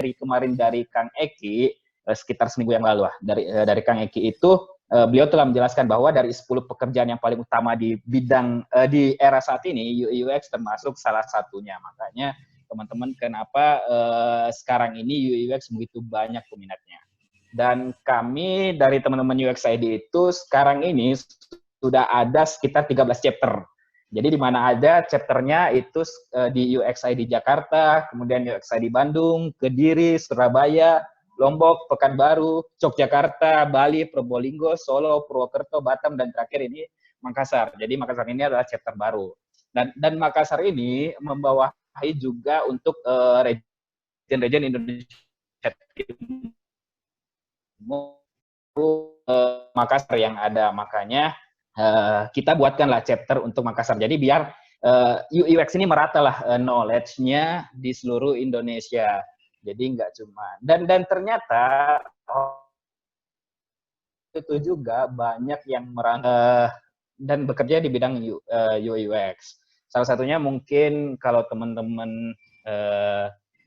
materi kemarin dari Kang Eki, sekitar seminggu yang lalu lah, dari Kang Eki itu, beliau telah menjelaskan bahwa dari 10 pekerjaan yang paling utama di bidang di era saat ini, UI UX termasuk salah satunya. Makanya teman-teman kenapa sekarang ini UI UX begitu banyak peminatnya. Dan kami dari teman-teman UX ID itu sekarang ini sudah ada sekitar 13 chapter. Jadi di mana ada chapternya itu di UX ID Jakarta, kemudian UX ID Bandung, Kediri, Surabaya, Lombok, Pekanbaru, Yogyakarta, Bali, Probolinggo, Solo, Purwokerto, Batam, dan terakhir ini Makassar. Jadi Makassar ini adalah chapter baru. Dan Makassar ini membawahi juga untuk region-region Indonesia Makassar yang ada. Makanya kita buatkanlah chapter untuk Makassar. Jadi biar UI UX ini merata lah knowledge-nya di seluruh Indonesia. Jadi nggak cuma dan ternyata itu juga banyak yang dan bekerja di bidang UI UX. Salah satunya mungkin kalau teman-teman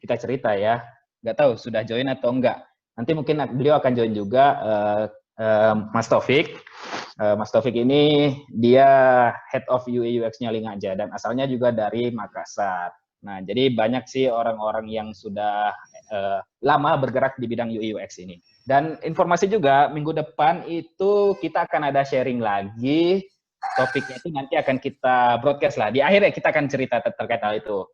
kita cerita ya, nggak tahu sudah join atau enggak. Nanti mungkin beliau akan join juga Mas Taufik. Mas Taufik ini dia Head of UI UX-nya Lingaja dan asalnya juga dari Makassar. Nah, jadi banyak sih orang-orang yang sudah lama bergerak di bidang UI UX ini. Dan informasi juga, minggu depan itu kita akan ada sharing lagi. Topiknya itu nanti akan kita broadcast lah. Di akhir ya kita akan cerita terkait hal itu.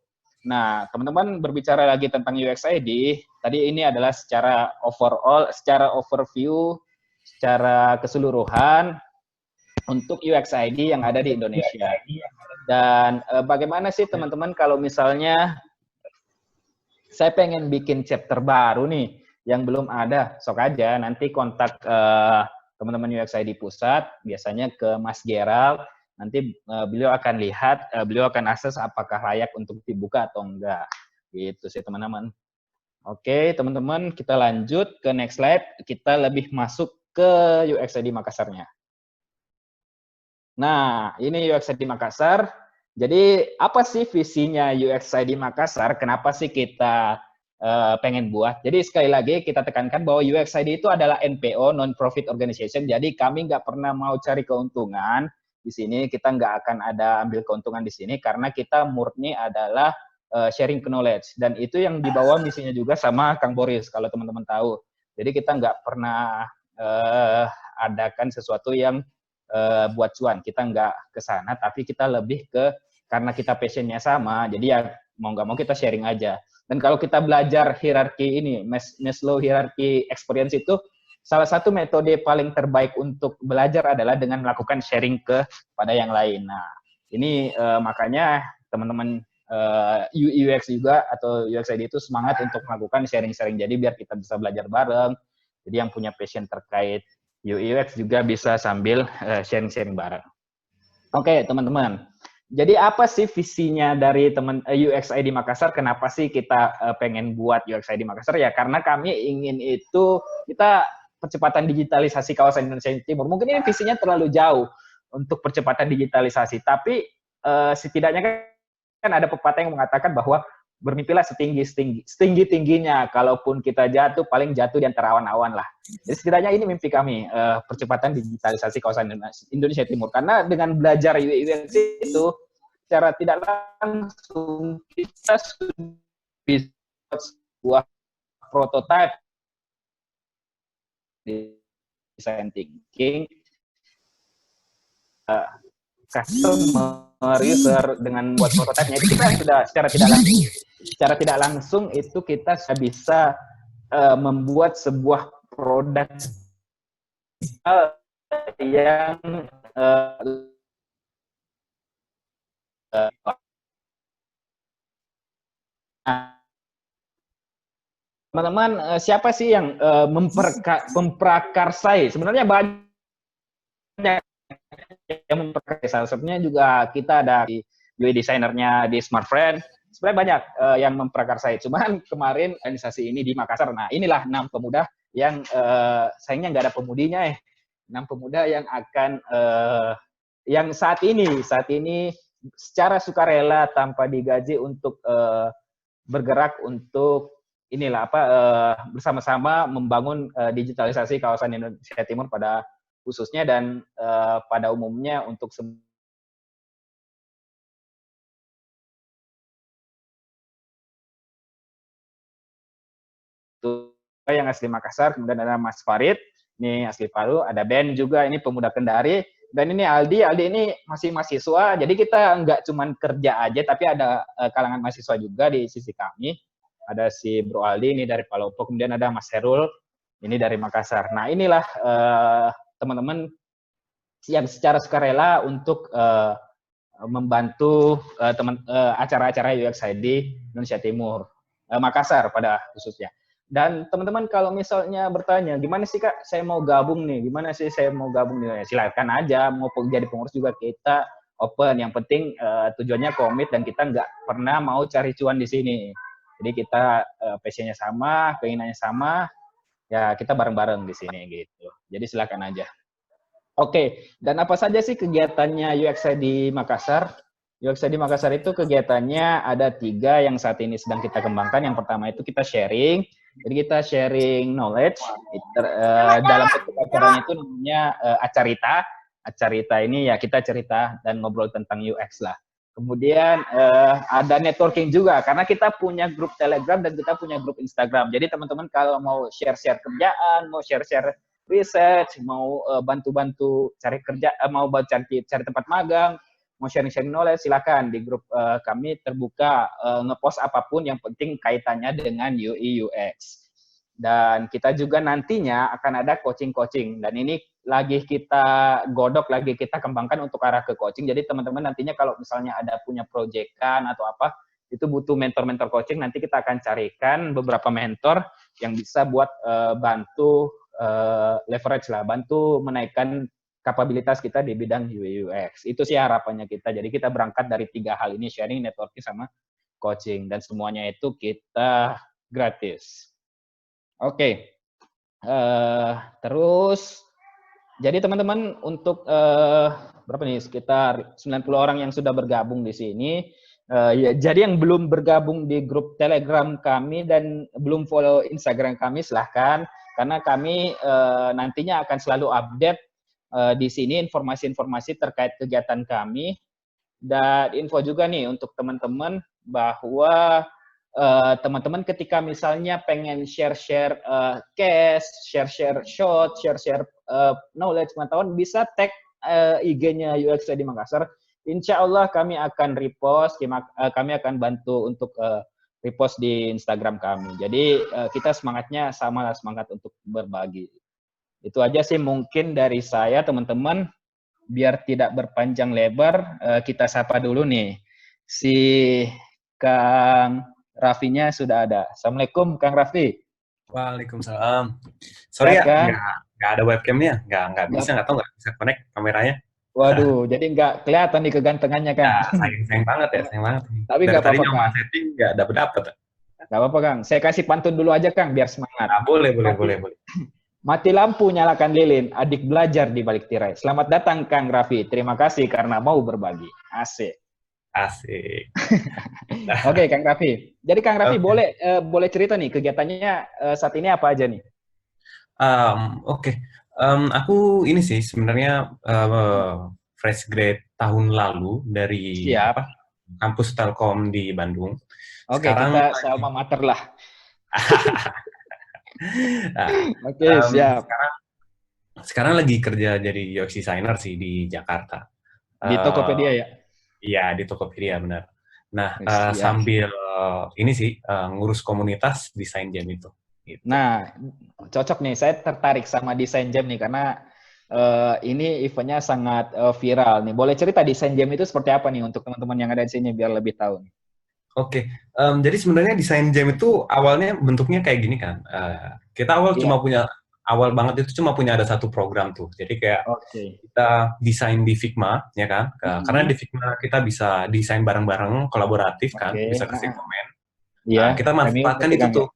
Nah, teman-teman berbicara lagi tentang UX ID, tadi ini adalah secara overall, secara overview, secara keseluruhan untuk UX ID yang ada di Indonesia. Dan bagaimana sih teman-teman kalau misalnya saya pengen bikin chapter baru nih, yang belum ada, sok aja nanti kontak teman-teman UX ID pusat, biasanya ke Mas Gerald, nanti beliau akan lihat, beliau akan akses apakah layak untuk dibuka atau enggak. Gitu sih teman-teman. Oke, teman-teman, kita lanjut ke next slide. Kita lebih masuk ke UX ID Makassarnya. Nah, ini UX ID Makassar. Jadi, apa sih visinya UX ID Makassar? Kenapa sih kita pengen buat? Jadi, sekali lagi kita tekankan bahwa UX ID itu adalah NPO, non-profit organization. Jadi, kami nggak pernah mau cari keuntungan di sini. Kita nggak akan ada ambil keuntungan di sini, karena kita murni adalah sharing knowledge. Dan itu yang dibawa misinya juga sama Kang Boris, kalau teman-teman tahu. Jadi, kita nggak pernah adakan sesuatu yang buat cuan. Kita nggak ke sana, tapi kita lebih ke karena kita passionnya sama, jadi ya mau nggak mau kita sharing aja. Dan kalau kita belajar hierarki ini, Maslow hierarki experience itu, salah satu metode paling terbaik untuk belajar adalah dengan melakukan sharing kepada yang lain. Nah, ini makanya teman-teman UX juga atau UX ID itu semangat untuk melakukan sharing-sharing. Jadi biar kita bisa belajar bareng. Jadi yang punya passion terkait UI UX juga bisa sambil sharing-sharing bareng. Oke, teman-teman. Jadi apa sih visinya dari teman UX ID Makassar? Kenapa sih kita pengen buat UX ID Makassar? Ya karena kami ingin itu kita percepatan digitalisasi kawasan Indonesia Timur. Mungkin ini visinya terlalu jauh untuk percepatan digitalisasi, tapi setidaknya kan ada pepatah yang mengatakan bahwa bermimpilah setinggi-tingginya. Kalaupun kita jatuh, paling jatuh di antara awan-awan lah. Jadi setidaknya ini mimpi kami, percepatan digitalisasi kawasan Indonesia Timur. Karena dengan belajar UI UX itu, secara tidak langsung kita sudah bisa sebuah prototipe design thinking, customer user dengan buat prototipe-nya itu kita sudah secara tidak langsung itu kita sudah bisa membuat sebuah produk yang teman-teman, siapa sih yang memprakarsai? Sebenarnya banyak yang memprakarsai. Salah satunya juga kita ada di UI designernya di Smart Friend. Sebenarnya banyak yang memprakarsai. Cuman kemarin organisasi ini di Makassar. Nah, inilah 6 pemuda yang sayangnya nggak ada pemudinya 6 pemuda yang akan yang saat ini secara sukarela tanpa digaji untuk bergerak untuk inilah apa bersama-sama membangun digitalisasi kawasan Indonesia Timur pada khususnya dan pada umumnya untuk yang asli Makassar, kemudian ada Mas Farid, ini asli Palu, ada Ben juga, ini pemuda Kendari, dan ini Aldi ini masih mahasiswa, jadi kita nggak cuma kerja aja, tapi ada kalangan mahasiswa juga di sisi kami, ada si Bro Aldi ini dari Palopo, kemudian ada Mas Herul, ini dari Makassar. Nah inilah teman-teman yang secara sukarela untuk membantu acara-acara UXID Indonesia Timur, Makassar pada khususnya. Dan teman-teman kalau misalnya bertanya, gimana sih Kak, saya mau gabung nih, gimana sih saya mau gabung nih, silakan aja, mau jadi pengurus juga kita open, yang penting tujuannya komit dan kita nggak pernah mau cari cuan di sini. Jadi kita passionnya sama, keinginannya sama, ya kita bareng-bareng di sini gitu. Jadi silakan aja. Oke, dan apa saja sih kegiatannya UXI di Makassar? UXI di Makassar itu kegiatannya ada 3 yang saat ini sedang kita kembangkan. Yang pertama itu kita sharing. Jadi kita sharing knowledge. Dalam bentuk acaranya itu namanya Acarita. Acarita ini ya kita cerita dan ngobrol tentang UX lah. Kemudian ada networking juga, karena kita punya grup Telegram dan kita punya grup Instagram. Jadi teman-teman kalau mau share-share kerjaan, mau share-share research, mau bantu-bantu cari kerja, mau cari tempat magang, mau sharing-sharing knowledge, silakan di grup kami terbuka, ngepost apapun yang penting kaitannya dengan UI UX. Dan kita juga nantinya akan ada coaching-coaching, dan ini lagi kita godok, lagi kita kembangkan untuk arah ke coaching. Jadi teman-teman nantinya kalau misalnya ada punya proyekan atau apa, itu butuh mentor-mentor coaching, nanti kita akan carikan beberapa mentor yang bisa buat bantu leverage lah, bantu menaikkan kapabilitas kita di bidang UI UX. Itu sih harapannya kita. Jadi kita berangkat dari 3 hal ini, sharing, networking, sama coaching. Dan semuanya itu kita gratis. Oke. Terus, jadi teman-teman untuk berapa nih? Sekitar 90 orang yang sudah bergabung di sini. Ya, jadi yang belum bergabung di grup Telegram kami dan belum follow Instagram kami, silahkan. Karena kami nantinya akan selalu update di sini informasi-informasi terkait kegiatan kami. Dan info juga nih untuk teman-teman bahwa teman-teman ketika misalnya pengen share-share case, share-share shot, share-share knowledge, pengetahuan, bisa tag IG-nya UX di Makassar. Insya Allah kami akan repost, kami akan bantu untuk repost di Instagram kami. Jadi kita semangatnya sama, semangat untuk berbagi. Itu aja sih mungkin dari saya, teman-teman. Biar tidak berpanjang lebar, kita sapa dulu nih. Si Kang Raffinya sudah ada. Assalamualaikum Kang Raffi. Waalaikumsalam. Sorry ya, Kan? nggak ada webcamnya, nggak bisa, nggak tahu nggak bisa connect kameranya. Waduh, jadi nggak kelihatan nih kegantengannya Kang. Ya, sayang banget ya, sayang banget. Tapi Dari nggak tadi apa-apa nyoba Kang. setting nggak dapet. Nggak apa-apa Kang. Saya kasih pantun dulu aja Kang, biar semangat. Nah, boleh. Mati lampu, nyalakan lilin, adik belajar di balik tirai. Selamat datang Kang Raffi. Terima kasih karena mau berbagi. Asik. Oke, Kang Raffi. Jadi Kang Raffi boleh cerita nih kegiatannya saat ini apa aja nih? Aku ini sih sebenarnya fresh grade tahun lalu dari kampus Telkom di Bandung. Oke, kita sama mater lah. Siap. Sekarang lagi kerja jadi UX designer sih di Jakarta. Di Tokopedia ya? Iya, di Tokopedia benar. Nah, sambil ini sih ngurus komunitas desain jam itu. Gitu. Nah, cocok nih. Saya tertarik sama desain jam nih karena ini eventnya sangat viral nih. Boleh cerita desain jam itu seperti apa nih untuk teman-teman yang ada di sini biar lebih tahu nih. Oke, jadi sebenarnya desain jam itu awalnya bentuknya kayak gini kan. Kita awal banget itu cuma punya ada satu program tuh. Jadi kayak kita desain di Figma, ya kan? Karena di Figma kita bisa desain bareng-bareng, kolaboratif kan, bisa kasih komen. Nah, kita manfaatkan itu tuh.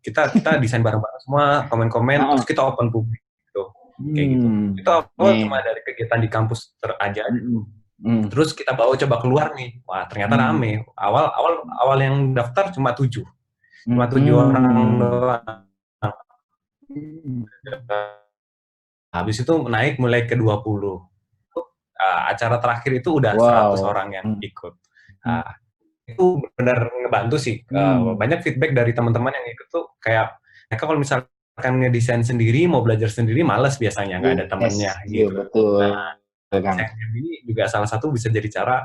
Kita desain bareng-bareng semua, komen-komen, terus kita open publik gitu. Kayak gitu. Itu awal cuma dari kegiatan di kampus aja. Terus kita bawa coba keluar nih, wah ternyata rame. Awal yang daftar cuma 7 orang doang. Habis itu naik mulai ke 20. Acara terakhir itu udah 100 orang yang ikut. Itu benar ngebantu sih. Banyak feedback dari teman-teman yang ikut tuh kayak mereka kalau misalkan ngedesain sendiri, mau belajar sendiri, malas biasanya, nggak ada temennya gitu. Betul. Nah, ini juga salah satu bisa jadi cara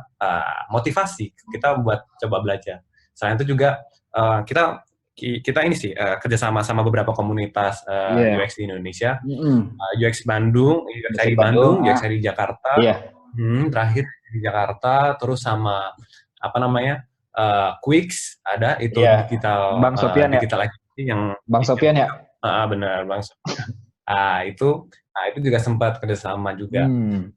motivasi kita buat coba belajar. Selain itu juga kita ini sih kerjasama sama beberapa komunitas UX di Indonesia, UX Bandung, UX di Bandung, UX di Jakarta, terakhir di Jakarta, terus sama apa namanya Quix ada itu digital Bang Sofian digital activity yang Bang Sofian ya. Benar Bang Sofian. Itu juga sempat kerjasama juga.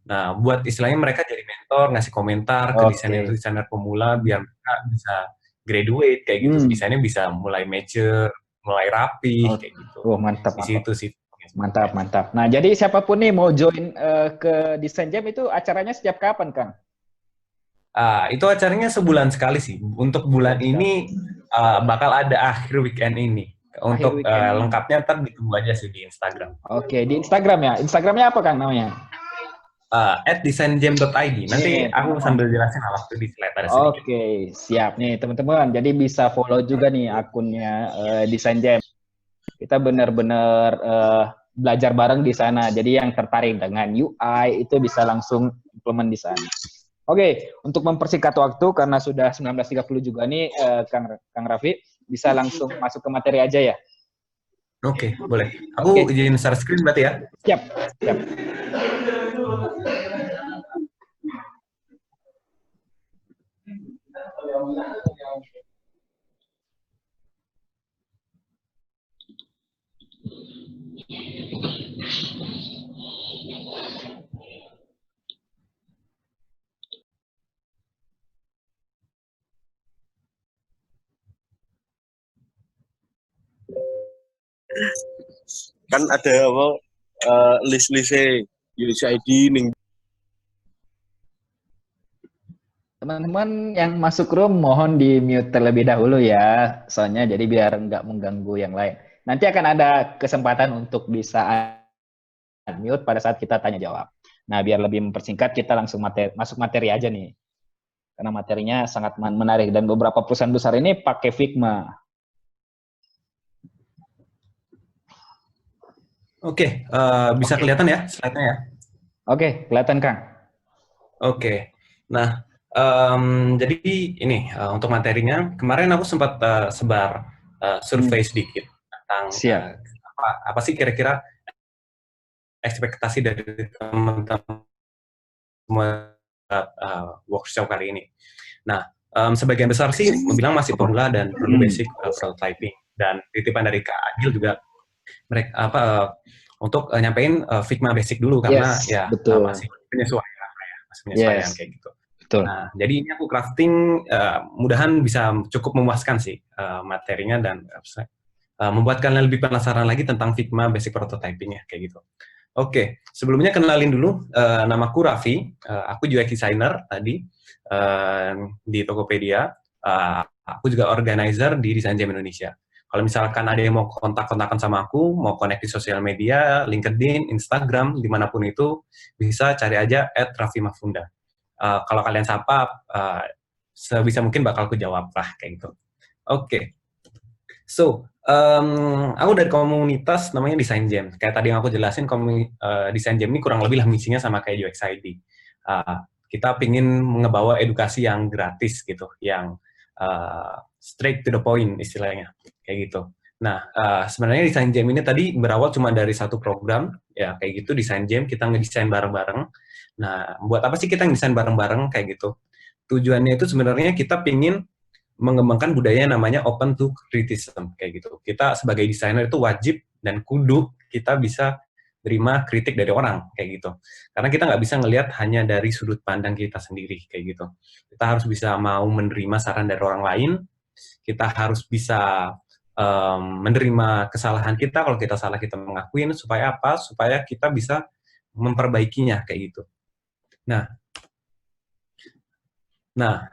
Nah, buat istilahnya mereka jadi mentor, ngasih komentar ke desainer pemula biar mereka bisa graduate kayak gitu. Desainnya bisa mulai mature, mulai rapi kayak gitu. Mantap. Di situ sih. Mantap. Nah, jadi siapapun nih mau join ke Design Jam itu acaranya setiap kapan, Kang? Itu acaranya sebulan sekali sih. Untuk bulan ini bakal ada akhir weekend ini. Untuk lengkapnya ntar ditunggu aja sih di Instagram. Oke, di Instagram ya. Instagramnya apa Kang namanya? @designjam.id. Nanti aku sambil jelasin waktu di slide ada sedikit. Oke, siap nih teman-teman. Jadi bisa follow juga nih akunnya Design Jam. Kita benar-benar belajar bareng di sana. Jadi yang tertarik dengan UI itu bisa langsung implement di sana. Oke, untuk mempersingkat waktu karena sudah 19.30 juga nih Kang Raffi, bisa langsung masuk ke materi aja ya? Oke, boleh. Aku izin share screen berarti ya? Siap. Kan ada apa list-listnya USAID ning. Teman-teman yang masuk room mohon di mute terlebih dahulu ya, soalnya jadi biar nggak mengganggu yang lain. Nanti akan ada kesempatan untuk bisa unmute pada saat kita tanya jawab. Nah, biar lebih mempersingkat kita langsung masuk materi aja nih. Karena materinya sangat menarik dan beberapa perusahaan besar ini pakai Figma. Oke, bisa kelihatan ya slide-nya ya? Oke, kelihatan Kang. Oke, nah jadi ini untuk materinya kemarin aku sempat sebar survei sedikit tentang apa sih kira-kira ekspektasi dari teman-teman workshop kali ini. Nah, sebagian besar sih bilang masih pemula dan perlu basic prototyping, dan titipan dari Kak Adil juga mereka untuk nyampein Figma basic dulu karena masih penyesuaian kayak gitu. Betul. Nah, jadi ini aku crafting mudahan bisa cukup memuaskan sih materinya dan membuat kalian lebih penasaran lagi tentang Figma basic prototyping-nya kayak gitu. Oke, sebelumnya kenalin dulu, namaku Raffi, aku UX designer tadi di Tokopedia, aku juga organizer di Design Jam Indonesia. Kalau misalkan ada yang mau kontak-kontakan sama aku, mau connect di sosial media, LinkedIn, Instagram, dimanapun itu, bisa cari aja @raffimafunda. Kalau kalian sapa, sebisa mungkin bakal aku jawab lah, kayak gitu. Oke. So, aku dari komunitas namanya Design Jam. Kayak tadi yang aku jelasin, Design Jam ini kurang lebih lah misinya sama kayak UXID. Kita pingin ngebawa edukasi yang gratis gitu, yang straight to the point istilahnya, kayak gitu. Nah, sebenarnya Design Jam ini tadi berawal cuma dari satu program, ya kayak gitu, Design Jam, kita ngedesain bareng-bareng. Nah, buat apa sih kita ngedesain bareng-bareng kayak gitu? Tujuannya itu sebenarnya kita pingin mengembangkan budaya namanya open to criticism, kayak gitu. Kita sebagai desainer itu wajib dan kudu kita bisa terima kritik dari orang, kayak gitu. Karena kita nggak bisa ngelihat hanya dari sudut pandang kita sendiri, kayak gitu. Kita harus bisa mau menerima saran dari orang lain, kita harus bisa menerima kesalahan kita, kalau kita salah kita mengakuin, supaya apa? Supaya kita bisa memperbaikinya, kayak gitu. Nah, Nah,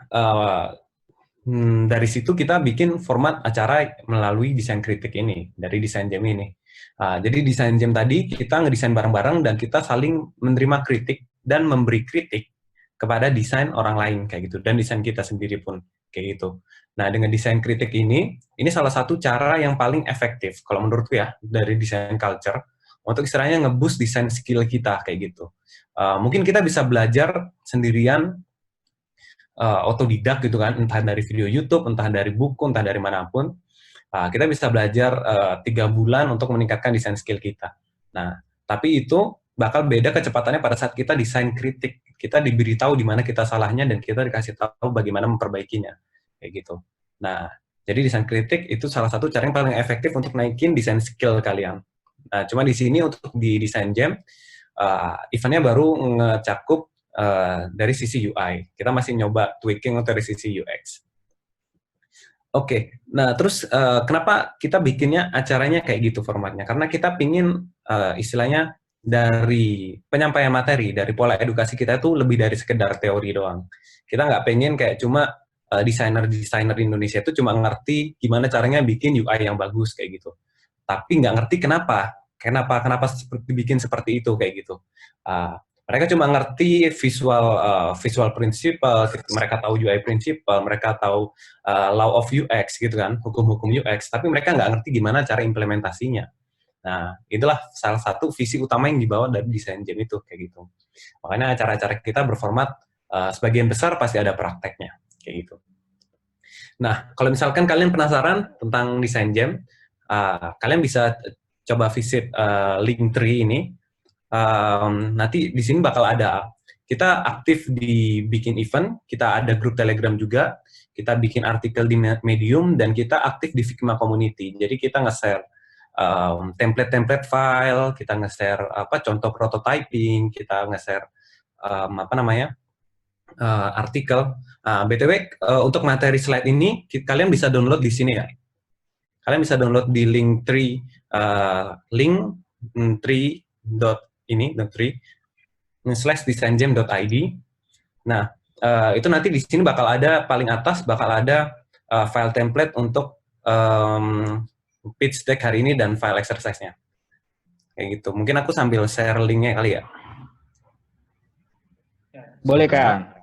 dari situ kita bikin format acara melalui desain kritik ini, dari desain jam ini. Jadi desain jam tadi kita ngedesain bareng-bareng dan kita saling menerima kritik dan memberi kritik kepada desain orang lain kayak gitu, dan desain kita sendiri pun kayak gitu. Nah, dengan desain kritik ini salah satu cara yang paling efektif kalau menurutku ya dari desain culture untuk istilahnya nge-boost desain skill kita kayak gitu. Mungkin kita bisa belajar sendirian otodidak gitu kan, entah dari video YouTube, entah dari buku, entah dari manapun. Kita bisa belajar 3 bulan untuk meningkatkan desain skill kita. Nah, tapi itu bakal beda kecepatannya pada saat kita desain kritik. Kita diberitahu di mana kita salahnya dan kita dikasih tahu bagaimana memperbaikinya. Kayak gitu. Nah, jadi desain kritik itu salah satu cara yang paling efektif untuk naikin desain skill kalian. Nah, cuma di sini untuk di desain jam, eventnya baru ngecakup dari sisi UI. Kita masih nyoba tweaking dari sisi UX. Oke, nah terus kenapa kita bikinnya acaranya kayak gitu formatnya? Karena kita pingin istilahnya dari penyampaian materi, dari pola edukasi kita itu lebih dari sekedar teori doang. Kita nggak pengen kayak cuma desainer-desainer Indonesia itu cuma ngerti gimana caranya bikin UI yang bagus kayak gitu. Tapi nggak ngerti kenapa bikin seperti itu kayak gitu. Mereka cuma ngerti visual principle, mereka tahu UI principle, mereka tahu law of UX gitu kan, hukum-hukum UX, tapi mereka nggak ngerti gimana cara implementasinya. Nah, itulah salah satu visi utama yang dibawa dari desain jam itu kayak gitu. Makanya acara-acara kita berformat sebagian besar pasti ada prakteknya kayak gitu. Nah, kalau misalkan kalian penasaran tentang desain jam, kalian bisa coba visit Linktree ini. Nanti di sini bakal ada, kita aktif di bikin event, kita ada grup Telegram juga, kita bikin artikel di Medium, dan kita aktif di Figma Community. Jadi kita nge-share template-template file, kita nge-share contoh prototyping, kita nge-share artikel. BTW untuk materi slide ini kalian bisa download di sini ya. Kalian bisa download di Linktree, linktree.desainjam.id. Nah, itu nanti di sini bakal ada, paling atas bakal ada file template untuk pitch deck hari ini dan file exercise-nya. Kayak gitu. Mungkin aku sambil share link-nya kali ya. Boleh, Kang.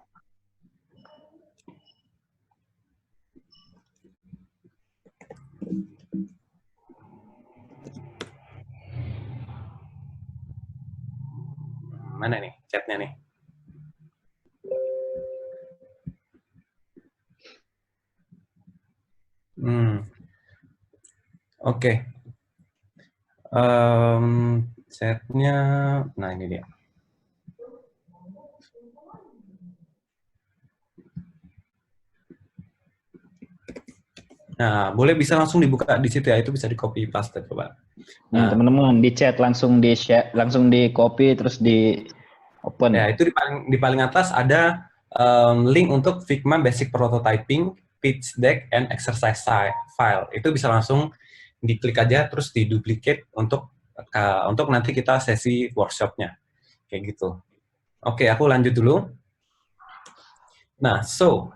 Mana nih chatnya nih? Oke. Chatnya, nah ini dia. Nah, boleh bisa langsung dibuka di situ ya, itu bisa di copy paste coba. Nah, teman-teman di chat langsung di share, langsung di copy terus di open. Ya, itu di paling atas ada link untuk Figma Basic Prototyping, Pitch Deck, and Exercise File. Itu bisa langsung diklik aja terus diduplicate untuk nanti kita sesi workshopnya. Kayak gitu. Oke, aku lanjut dulu. Nah,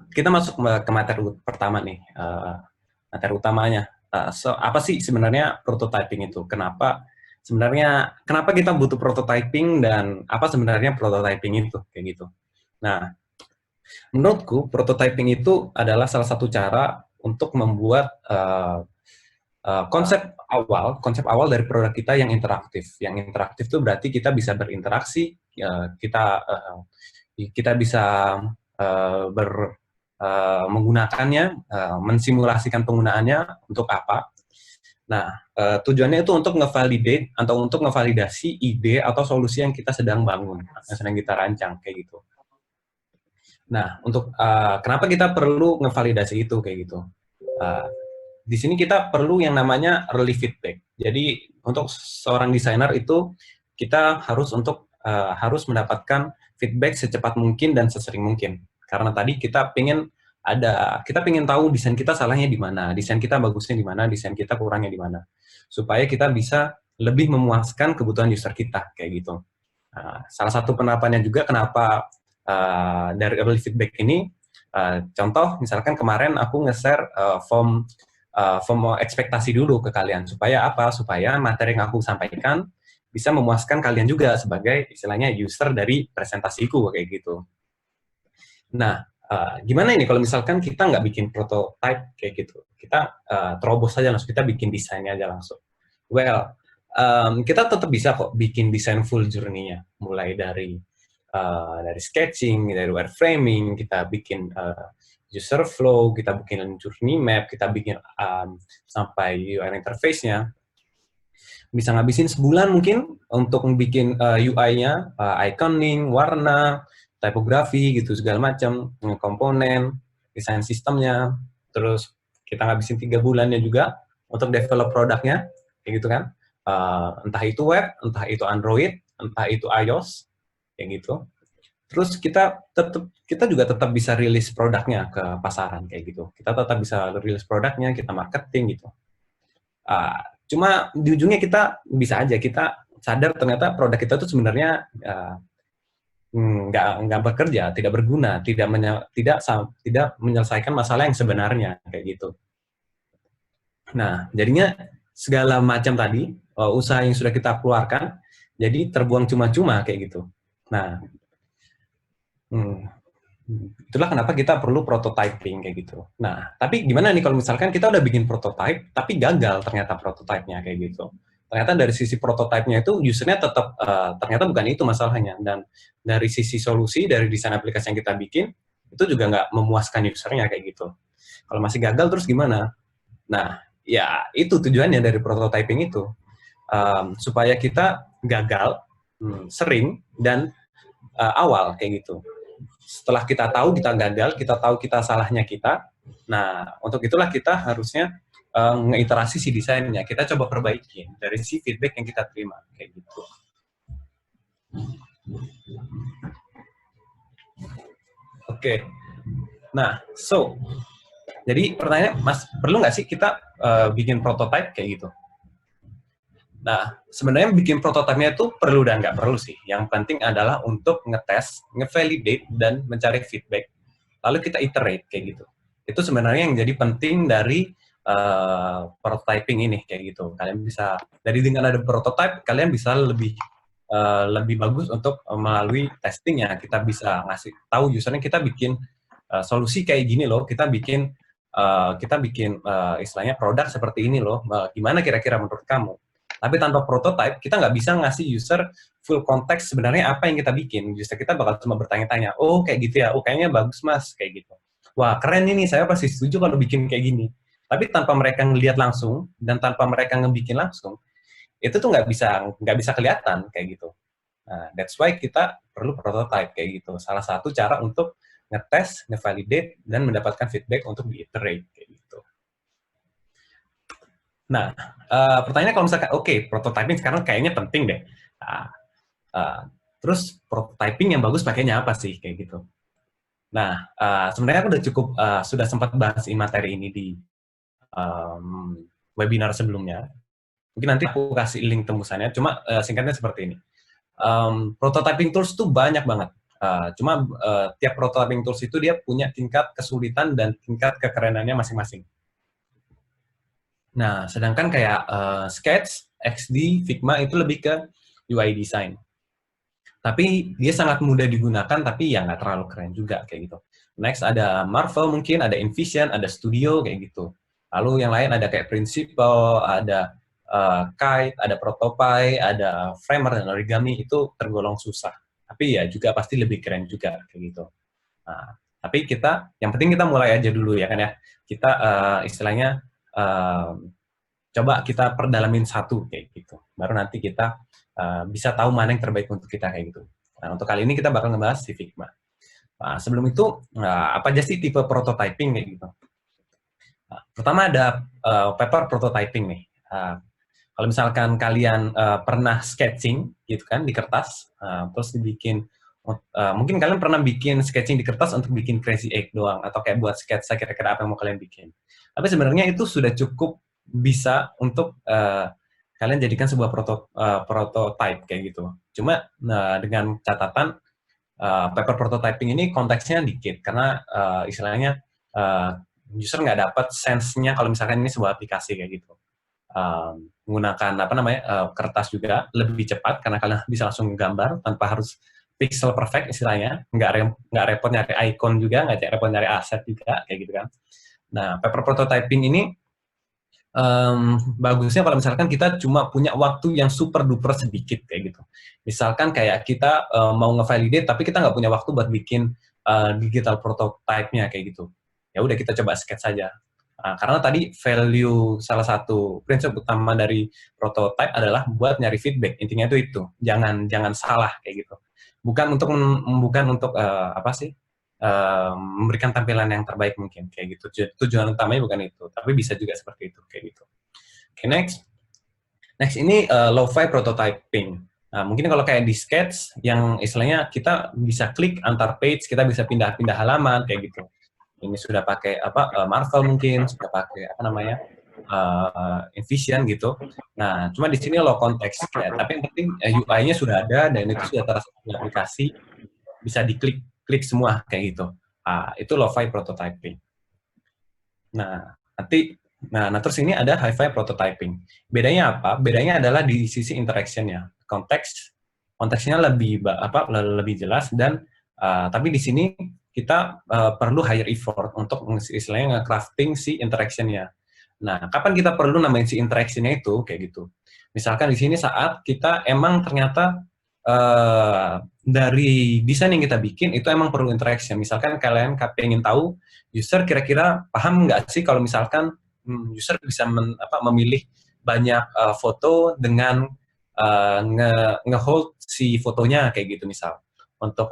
kita masuk ke materi pertama nih. Materi utamanya. Apa sih sebenarnya prototyping itu? Kenapa kita butuh prototyping dan apa sebenarnya prototyping itu? Kayak gitu. Nah, menurutku prototyping itu adalah salah satu cara untuk membuat konsep awal dari produk kita yang interaktif. Yang interaktif itu berarti kita bisa berinteraksi, kita bisa menggunakannya, mensimulasikan penggunaannya untuk apa. Nah, tujuannya itu untuk ngevalidate atau untuk ngevalidasi ide atau solusi yang kita sedang bangun, yang sedang kita rancang, kayak gitu. Nah, untuk kenapa kita perlu ngevalidasi itu, kayak gitu. Di sini kita perlu yang namanya early feedback. Jadi, untuk seorang desainer itu, kita harus mendapatkan feedback secepat mungkin dan sesering mungkin. Karena tadi kita pengen tahu desain kita salahnya di mana, desain kita bagusnya di mana, desain kita kurangnya di mana, supaya kita bisa lebih memuaskan kebutuhan user kita kayak gitu. Salah satu penerapannya juga kenapa dari early feedback ini Contoh, misalkan kemarin aku nge-share form ekspektasi dulu ke kalian. Supaya apa? Supaya materi yang aku sampaikan bisa memuaskan kalian juga sebagai istilahnya user dari presentasiku, kayak gitu. Nah, gimana ini kalau misalkan kita nggak bikin prototype kayak gitu? Kita terobos saja langsung, kita bikin desainnya aja langsung. Well, kita tetap bisa kok bikin desain full journey-nya, mulai dari sketching, dari wireframing, kita bikin user flow, kita bikin journey map, kita bikin sampai UI interface-nya. Bisa ngabisin sebulan mungkin untuk bikin UI-nya, iconing, warna, tipografi gitu segala macam, komponen, desain sistemnya, terus kita ngabisin 3 bulannya juga untuk develop produknya, kayak gitu kan. Entah itu web, entah itu Android, entah itu iOS, kayak gitu. Terus kita juga tetap bisa rilis produknya ke pasaran kayak gitu. Kita tetap bisa rilis produknya, kita marketing gitu. Cuma di ujungnya kita bisa aja kita sadar ternyata produk kita tuh sebenarnya nggak bekerja, tidak berguna, tidak menyelesaikan masalah yang sebenarnya kayak gitu. Nah, jadinya segala macam tadi usaha yang sudah kita keluarkan jadi terbuang cuma-cuma kayak gitu. Nah, itulah kenapa kita perlu prototyping kayak gitu. Nah, tapi gimana nih kalau misalkan kita udah bikin prototype, tapi gagal ternyata prototipenya kayak gitu. Ternyata dari sisi prototipenya itu usernya tetap ternyata bukan itu masalahnya. Dan dari sisi solusi, dari desain aplikasi yang kita bikin, itu juga nggak memuaskan usernya kayak gitu. Kalau masih gagal terus gimana? Nah, ya itu tujuannya dari prototyping itu. Supaya kita gagal sering dan awal kayak gitu. Setelah kita tahu kita gagal, kita tahu kita salahnya kita. Nah, untuk itulah kita harusnya ngeiterasi si desainnya. Kita coba perbaiki dari si feedback yang kita terima kayak gitu. Oke. Nah, jadi pertanyaan, Mas, perlu nggak sih kita bikin prototype kayak gitu? Nah, sebenarnya bikin prototipenya itu perlu dan nggak perlu sih. Yang penting adalah untuk ngetes, ngevalidate, dan mencari feedback. Lalu kita iterate, kayak gitu. Itu sebenarnya yang jadi penting dari prototyping ini, kayak gitu. Kalian bisa, dari dengan ada prototype, kalian bisa lebih bagus untuk melalui testingnya. Kita bisa ngasih tahu usernya, kita bikin solusi kayak gini loh, kita bikin istilahnya produk seperti ini loh. Gimana kira-kira menurut kamu? Tapi tanpa prototype, kita nggak bisa ngasih user full konteks sebenarnya apa yang kita bikin. User kita bakal cuma bertanya-tanya, oh kayak gitu ya, oh kayaknya bagus mas, kayak gitu. Wah keren ini, saya pasti setuju kalau bikin kayak gini. Tapi tanpa mereka ngelihat langsung, dan tanpa mereka ngebikin langsung, itu tuh nggak bisa kelihatan kayak gitu. Nah, that's why kita perlu prototype kayak gitu. Salah satu cara untuk ngetes, ngevalidate, dan mendapatkan feedback untuk di-iterate kayak gitu. Nah, pertanyaannya kalau misalkan, oke, prototyping sekarang kayaknya penting deh. Terus prototyping yang bagus pakainya apa sih, kayak gitu. Nah, sebenarnya aku sudah sempat bahas materi ini di webinar sebelumnya. Mungkin nanti aku kasih link tembusannya, cuma singkatnya seperti ini. Prototyping tools tuh banyak banget. Cuma tiap prototyping tools itu dia punya tingkat kesulitan dan tingkat kekerenannya masing-masing. Nah, sedangkan kayak Sketch, XD, Figma itu lebih ke UI design. Tapi dia sangat mudah digunakan, tapi ya nggak terlalu keren juga kayak gitu. Next ada Marvel mungkin, ada InVision, ada Studio kayak gitu. Lalu yang lain ada kayak Principle, ada Kite, ada Protopie, ada Framer dan Origami, itu tergolong susah. Tapi ya juga pasti lebih keren juga kayak gitu. Nah, tapi yang penting kita mulai aja dulu ya kan ya. Kita istilahnya coba kita perdalamin satu kayak gitu. Baru nanti kita bisa tahu mana yang terbaik untuk kita kayak gitu. Nah, untuk kali ini kita bakal ngebahas si Figma. Nah, sebelum itu, apa aja sih tipe prototyping kayak gitu? Nah, pertama ada paper prototyping nih. Kalau misalkan kalian pernah sketching gitu kan di kertas, terus dibikin, mungkin kalian pernah bikin sketching di kertas untuk bikin crazy egg doang, atau kayak buat sketsa kira-kira apa yang mau kalian bikin. Tapi sebenarnya itu sudah cukup bisa untuk kalian jadikan sebuah prototype kayak gitu. Cuma dengan catatan paper prototyping ini konteksnya dikit karena istilahnya user nggak dapat sense-nya kalau misalkan ini sebuah aplikasi kayak gitu. Menggunakan kertas juga lebih cepat karena kalian bisa langsung gambar tanpa harus pixel perfect istilahnya, nggak repot nyari icon juga, nggak repot nyari aset juga kayak gitu kan. Nah, paper prototyping ini bagusnya kalau misalkan kita cuma punya waktu yang super duper sedikit kayak gitu. Misalkan kayak kita mau ngevalidate tapi kita nggak punya waktu buat bikin digital prototype-nya kayak gitu. Ya udah kita coba sketch saja. Karena tadi value salah satu prinsip utama dari prototype adalah buat nyari feedback. Intinya itu. Jangan salah kayak gitu. Bukan untuk memberikan tampilan yang terbaik mungkin kayak gitu. Tujuan utamanya bukan itu, tapi bisa juga seperti itu kayak gitu. Oke, next ini lo-fi prototyping. Nah, mungkin kalau kayak di sketch yang istilahnya kita bisa klik antar page, kita bisa pindah-pindah halaman kayak gitu. Ini sudah pakai Marvel mungkin, sudah pakai InVision gitu. Nah, cuma di sini low konteks ya. Tapi yang penting UI-nya sudah ada dan itu sudah terasa di aplikasi, bisa diklik semua kayak gitu. Itu lo-fi prototyping. Nah, terus ini ada hi-fi prototyping. Bedanya apa? Bedanya adalah di sisi interaction-nya. Konteksnya lebih jelas dan tapi di sini kita perlu higher effort untuk istilahnya nge-crafting si interaction-nya. Nah, kapan kita perlu nambahin si interaction-nya itu kayak gitu. Misalkan di sini saat kita emang ternyata dari desain yang kita bikin itu emang perlu interaction. Misalkan kalian pengen tahu user kira-kira paham nggak sih kalau misalkan user bisa memilih banyak foto dengan nge-hold si fotonya kayak gitu misal untuk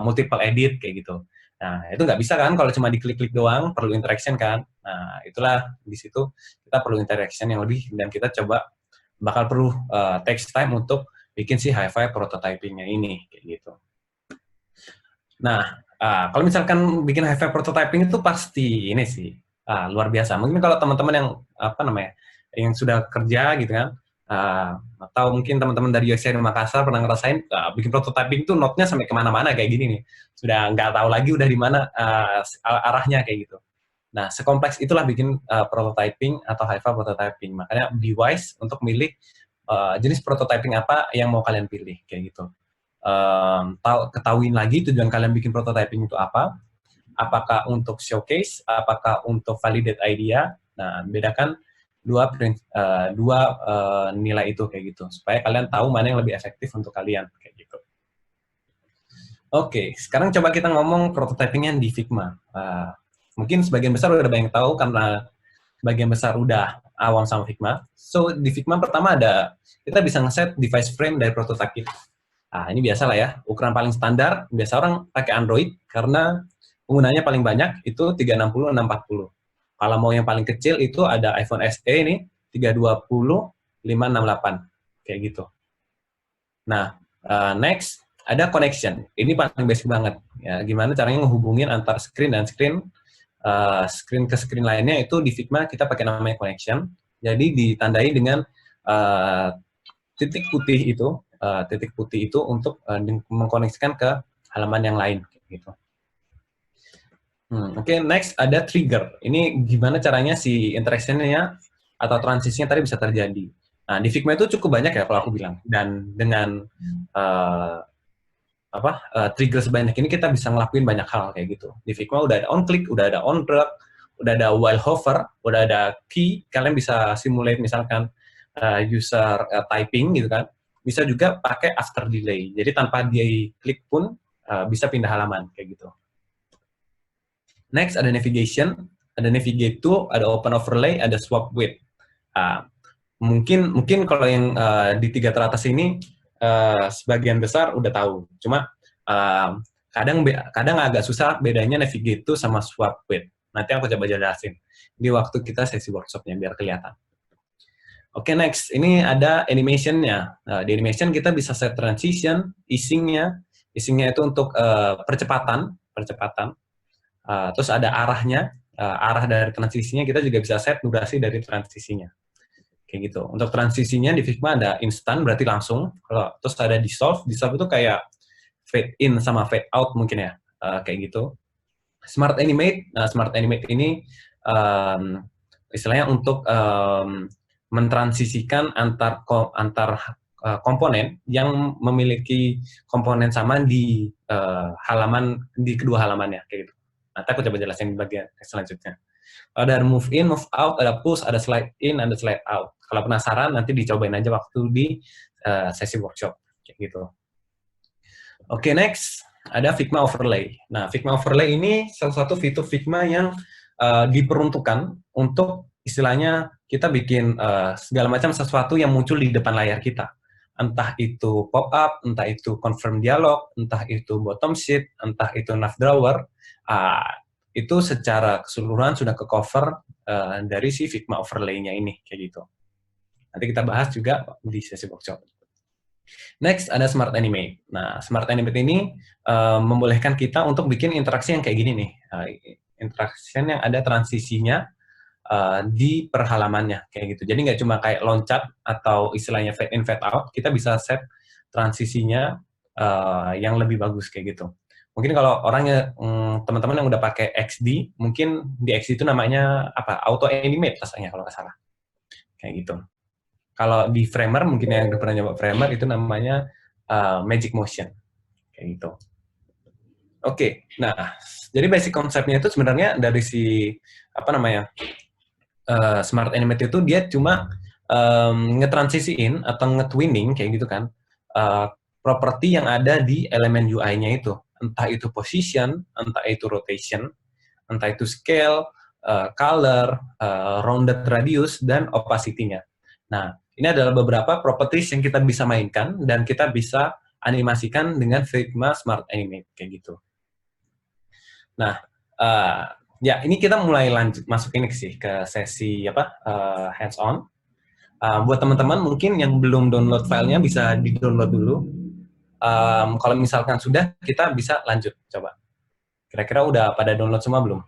multiple edit kayak gitu. Nah, itu nggak bisa kan kalau cuma diklik-klik doang, perlu interaction kan. Nah, itulah di situ kita perlu interaction yang lebih dan kita coba bakal perlu takes time untuk bikin si hi-fi prototyping-nya ini kayak gitu. Nah, kalau misalkan bikin hi-fi prototyping itu pasti ini sih luar biasa. Mungkin kalau teman-teman yang yang sudah kerja gitu kan, atau mungkin teman-teman dari UXI di Makassar pernah ngerasain bikin prototyping tuh note-nya sampai kemana-mana kayak gini nih. Sudah nggak tahu lagi udah di mana arahnya kayak gitu. Nah, sekompleks itulah bikin prototyping atau hi-fi prototyping. Makanya be wise untuk milih jenis prototyping apa yang mau kalian pilih kayak gitu. Ketahuin lagi tujuan kalian bikin prototyping itu apa. Apakah untuk showcase, apakah untuk validate idea. Nah, bedakan dua nilai itu kayak gitu supaya kalian tahu mana yang lebih efektif untuk kalian kayak gitu. Oke, sekarang coba kita ngomong prototypingnya di Figma. Mungkin sebagian besar udah banyak tahu karena sebagian besar udah awam sama Figma. So di Figma pertama kita bisa ngeset device frame dari prototype. Ini biasa lah ya, ukuran paling standar biasa orang pakai Android karena penggunanya paling banyak itu 360 640. Kalau mau yang paling kecil itu ada iPhone SE ini 320 568 kayak gitu. Nah, next ada connection. Ini paling basic banget. Ya, gimana caranya menghubungin antar screen dan screen ke screen lainnya itu di Figma kita pakai namanya connection. Jadi ditandai dengan titik putih itu untuk mengkoneksikan ke halaman yang lain gitu. Oke, next ada trigger. Ini gimana caranya si interaction-nya atau transisinya tadi bisa terjadi. Nah, di Figma itu cukup banyak ya kalau aku bilang. Dan dengan trigger sebanyak ini kita bisa ngelakuin banyak hal kayak gitu. Di Figma udah ada on click, udah ada on drag, udah ada while hover, udah ada key. Kalian bisa simulate misalkan user typing gitu kan. Bisa juga pakai after delay. Jadi tanpa dia klik pun bisa pindah halaman kayak gitu. Next ada navigation, ada navigate to, ada open overlay, ada swap width. Mungkin kalau yang di 3 teratas ini sebagian besar udah tahu. Cuma kadang agak susah bedanya navigate to sama swap width. Nanti aku coba jelasin di waktu kita sesi workshopnya biar kelihatan. Oke, next. Ini ada animation-nya. Di animation kita bisa set transition, easing-nya. Easing-nya itu untuk percepatan. Terus ada arahnya, arah dari transisinya kita juga bisa set durasi dari transisinya. Kayak gitu. Untuk transisinya di Figma ada instant, berarti langsung. Terus ada dissolve itu kayak fade in sama fade out mungkin ya, kayak gitu. Smart Animate ini istilahnya untuk mentransisikan antar komponen yang memiliki komponen sama di di kedua halamannya kayak gitu. Nanti aku coba jelasin di bagian selanjutnya. Ada move in, move out, ada push, ada slide in, ada slide out. Kalau penasaran nanti dicobain aja waktu di sesi workshop kayak gitu. Oke, next ada Figma Overlay. Nah, Figma Overlay ini salah satu fitur Figma yang diperuntukkan untuk istilahnya kita bikin segala macam sesuatu yang muncul di depan layar kita. Entah itu pop-up, entah itu confirm dialog, entah itu bottom sheet, entah itu nav drawer, itu secara keseluruhan sudah ke-cover dari si Figma Overlay-nya ini, kayak gitu. Nanti kita bahas juga di sesi workshop. Next, ada Smart Animate. Nah, Smart Animate ini membolehkan kita untuk bikin interaksi yang kayak gini nih. Interaksi yang ada transisinya di perhalamannya kayak gitu. Jadi nggak cuma kayak loncat atau istilahnya fade in fade out, kita bisa set transisinya yang lebih bagus kayak gitu. Mungkin kalau orangnya teman-teman yang udah pakai XD, mungkin di XD itu namanya apa? Auto Animate rasanya kalau nggak salah. Kayak gitu. Kalau di Framer mungkin yang udah pernah nyoba Framer itu namanya Magic Motion. Kayak gitu. Oke, nah jadi basic konsepnya itu sebenarnya dari si apa namanya? Smart Animate itu dia cuma ngetransisiin atau nge-twinning kayak gitu kan properti yang ada di elemen UI-nya itu, entah itu position, entah itu rotation, entah itu scale, color, rounded radius, dan opacity-nya. Nah, ini adalah beberapa properties yang kita bisa mainkan dan kita bisa animasikan dengan Figma Smart Animate kayak gitu. Nah, ya, ini kita mulai lanjut masuk ini sih ke sesi hands on. Buat teman-teman mungkin yang belum download filenya bisa di-download dulu. Kalau misalkan sudah, kita bisa lanjut coba. Kira-kira udah pada download semua belum?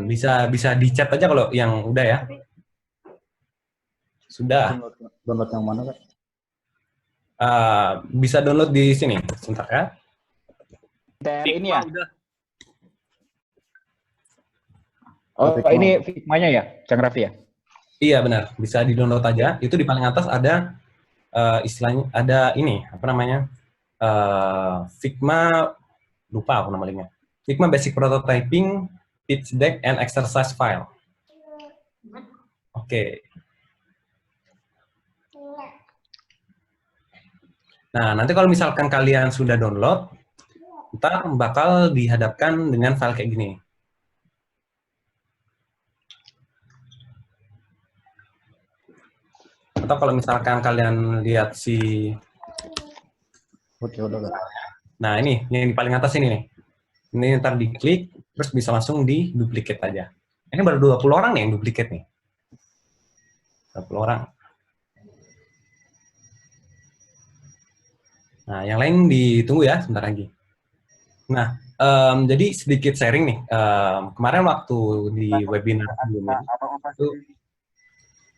Bisa di chat aja kalau yang udah ya. Sudah. Download yang mana, Kak? Bisa download di sini. Sebentar ya. Ini ya. Udah. Oh, ini Figma-nya ya, Cang Raffi ya? Iya benar, bisa di-download aja. Itu di paling atas ada istilahnya ada ini apa namanya? Figma, lupa aku nama linknya. Figma Basic Prototyping, Pitch Deck and Exercise File. Oke. Nah, nanti kalau misalkan kalian sudah download, ntar bakal dihadapkan dengan file kayak gini. Atau kalau misalkan kalian lihat si... Nah, ini yang di paling atas ini nih. Ini ntar diklik, terus bisa langsung di duplicate aja. Ini baru 20 orang nih yang duplicate nih. 20 orang. Nah, yang lain ditunggu ya, sebentar lagi. Nah, jadi sedikit sharing nih. Kemarin waktu di webinar sebelumnya, itu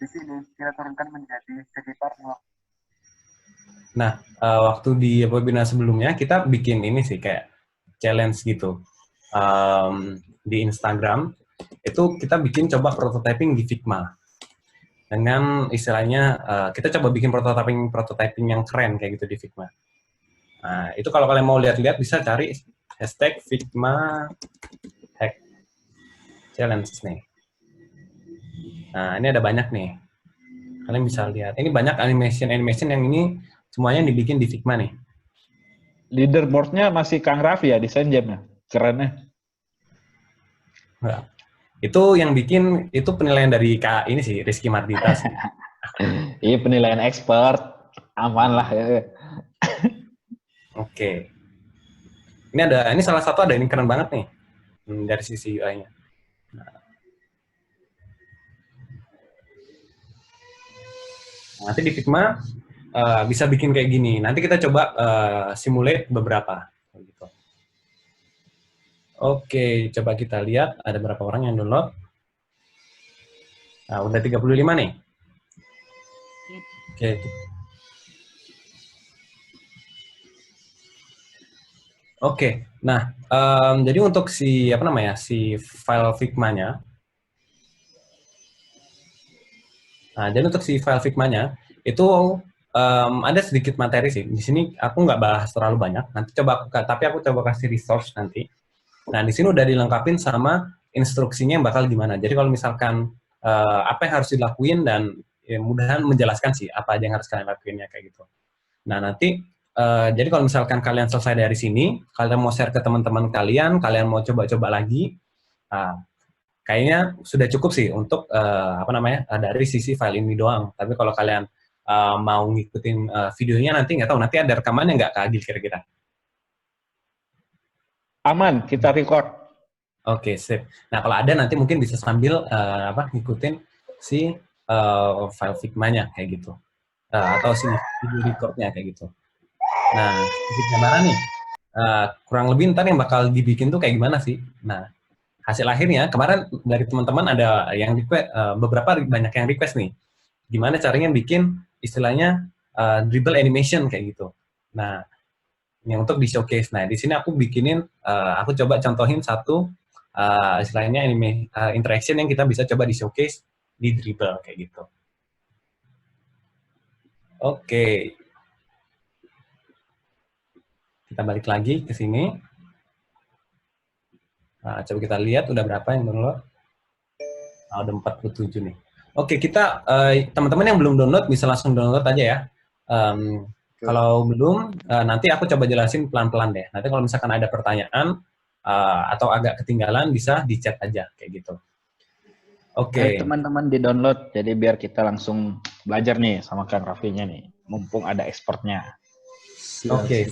di sini kita turunkan menjadi sekitar. Nah, waktu di webinar sebelumnya kita bikin ini sih kayak challenge gitu di Instagram. Itu kita bikin coba prototyping di Figma dengan istilahnya kita coba bikin prototyping yang keren kayak gitu di Figma. Nah, itu kalau kalian mau lihat-lihat bisa cari hashtag Figma Hack Challenge nih. Nah, ini ada banyak nih. Kalian bisa lihat. Ini banyak animation yang ini semuanya dibikin di Figma nih. Leaderboard-nya masih Kang Raffi ya, desain jamnya. Kerennya. Nah, itu yang bikin, itu penilaian dari Kak ini sih, Rizky Mardita sih. Iya, penilaian expert. Aman lah ya. Oke. Ini salah satu ada, ini keren banget nih. Dari sisi UI-nya. Nah, nanti di Figma bisa bikin kayak gini. Nanti kita coba simulate beberapa. Gitu. Oke, coba kita lihat ada berapa orang yang download. Nah, udah 35 nih. Oke. Oke, nah jadi untuk si apa namanya si file Figma-nya, itu ada sedikit materi sih. Di sini aku nggak bahas terlalu banyak. Nanti tapi aku coba kasih resource nanti. Nah di sini udah dilengkapin sama instruksinya yang bakal gimana. Jadi kalau misalkan apa yang harus dilakuin dan ya, mudahan menjelaskan sih apa aja yang harus kalian lakuinnya kayak gitu. Nah nanti jadi kalau misalkan kalian selesai dari sini, kalian mau share ke teman-teman kalian mau coba-coba lagi, kayaknya sudah cukup sih untuk apa namanya dari sisi file ini doang. Tapi kalau kalian mau ngikutin videonya nanti nggak tahu nanti ada rekamannya nggak Kak Agil kira-kira? Aman, kita record. Oke, sip. Nah kalau ada nanti mungkin bisa sambil ngikutin si file Figma-nya kayak gitu, atau si video record-nya kayak gitu. Nah, sedikit gambaran nih, kurang lebih ntar yang bakal dibikin tuh kayak gimana sih? Nah, hasil akhirnya kemarin dari teman-teman ada yang request, beberapa banyak yang request nih, gimana caranya bikin istilahnya dribble animation kayak gitu. Nah, yang untuk di showcase. Nah, di sini aku bikinin, aku coba contohin satu istilahnya interaction yang kita bisa coba di showcase di dribble kayak gitu. Oke. Kita balik lagi ke sini. Nah, coba kita lihat udah berapa yang download. Nah, udah 47 nih. Oke, kita teman-teman yang belum download bisa langsung download aja ya. Kalau belum, nanti aku coba jelasin pelan-pelan deh. Nanti kalau misalkan ada pertanyaan atau agak ketinggalan bisa di chat aja kayak gitu. Oke. Teman-teman di download, jadi biar kita langsung belajar nih sama Kang Raffinya nih, mumpung ada ekspornya. Oke.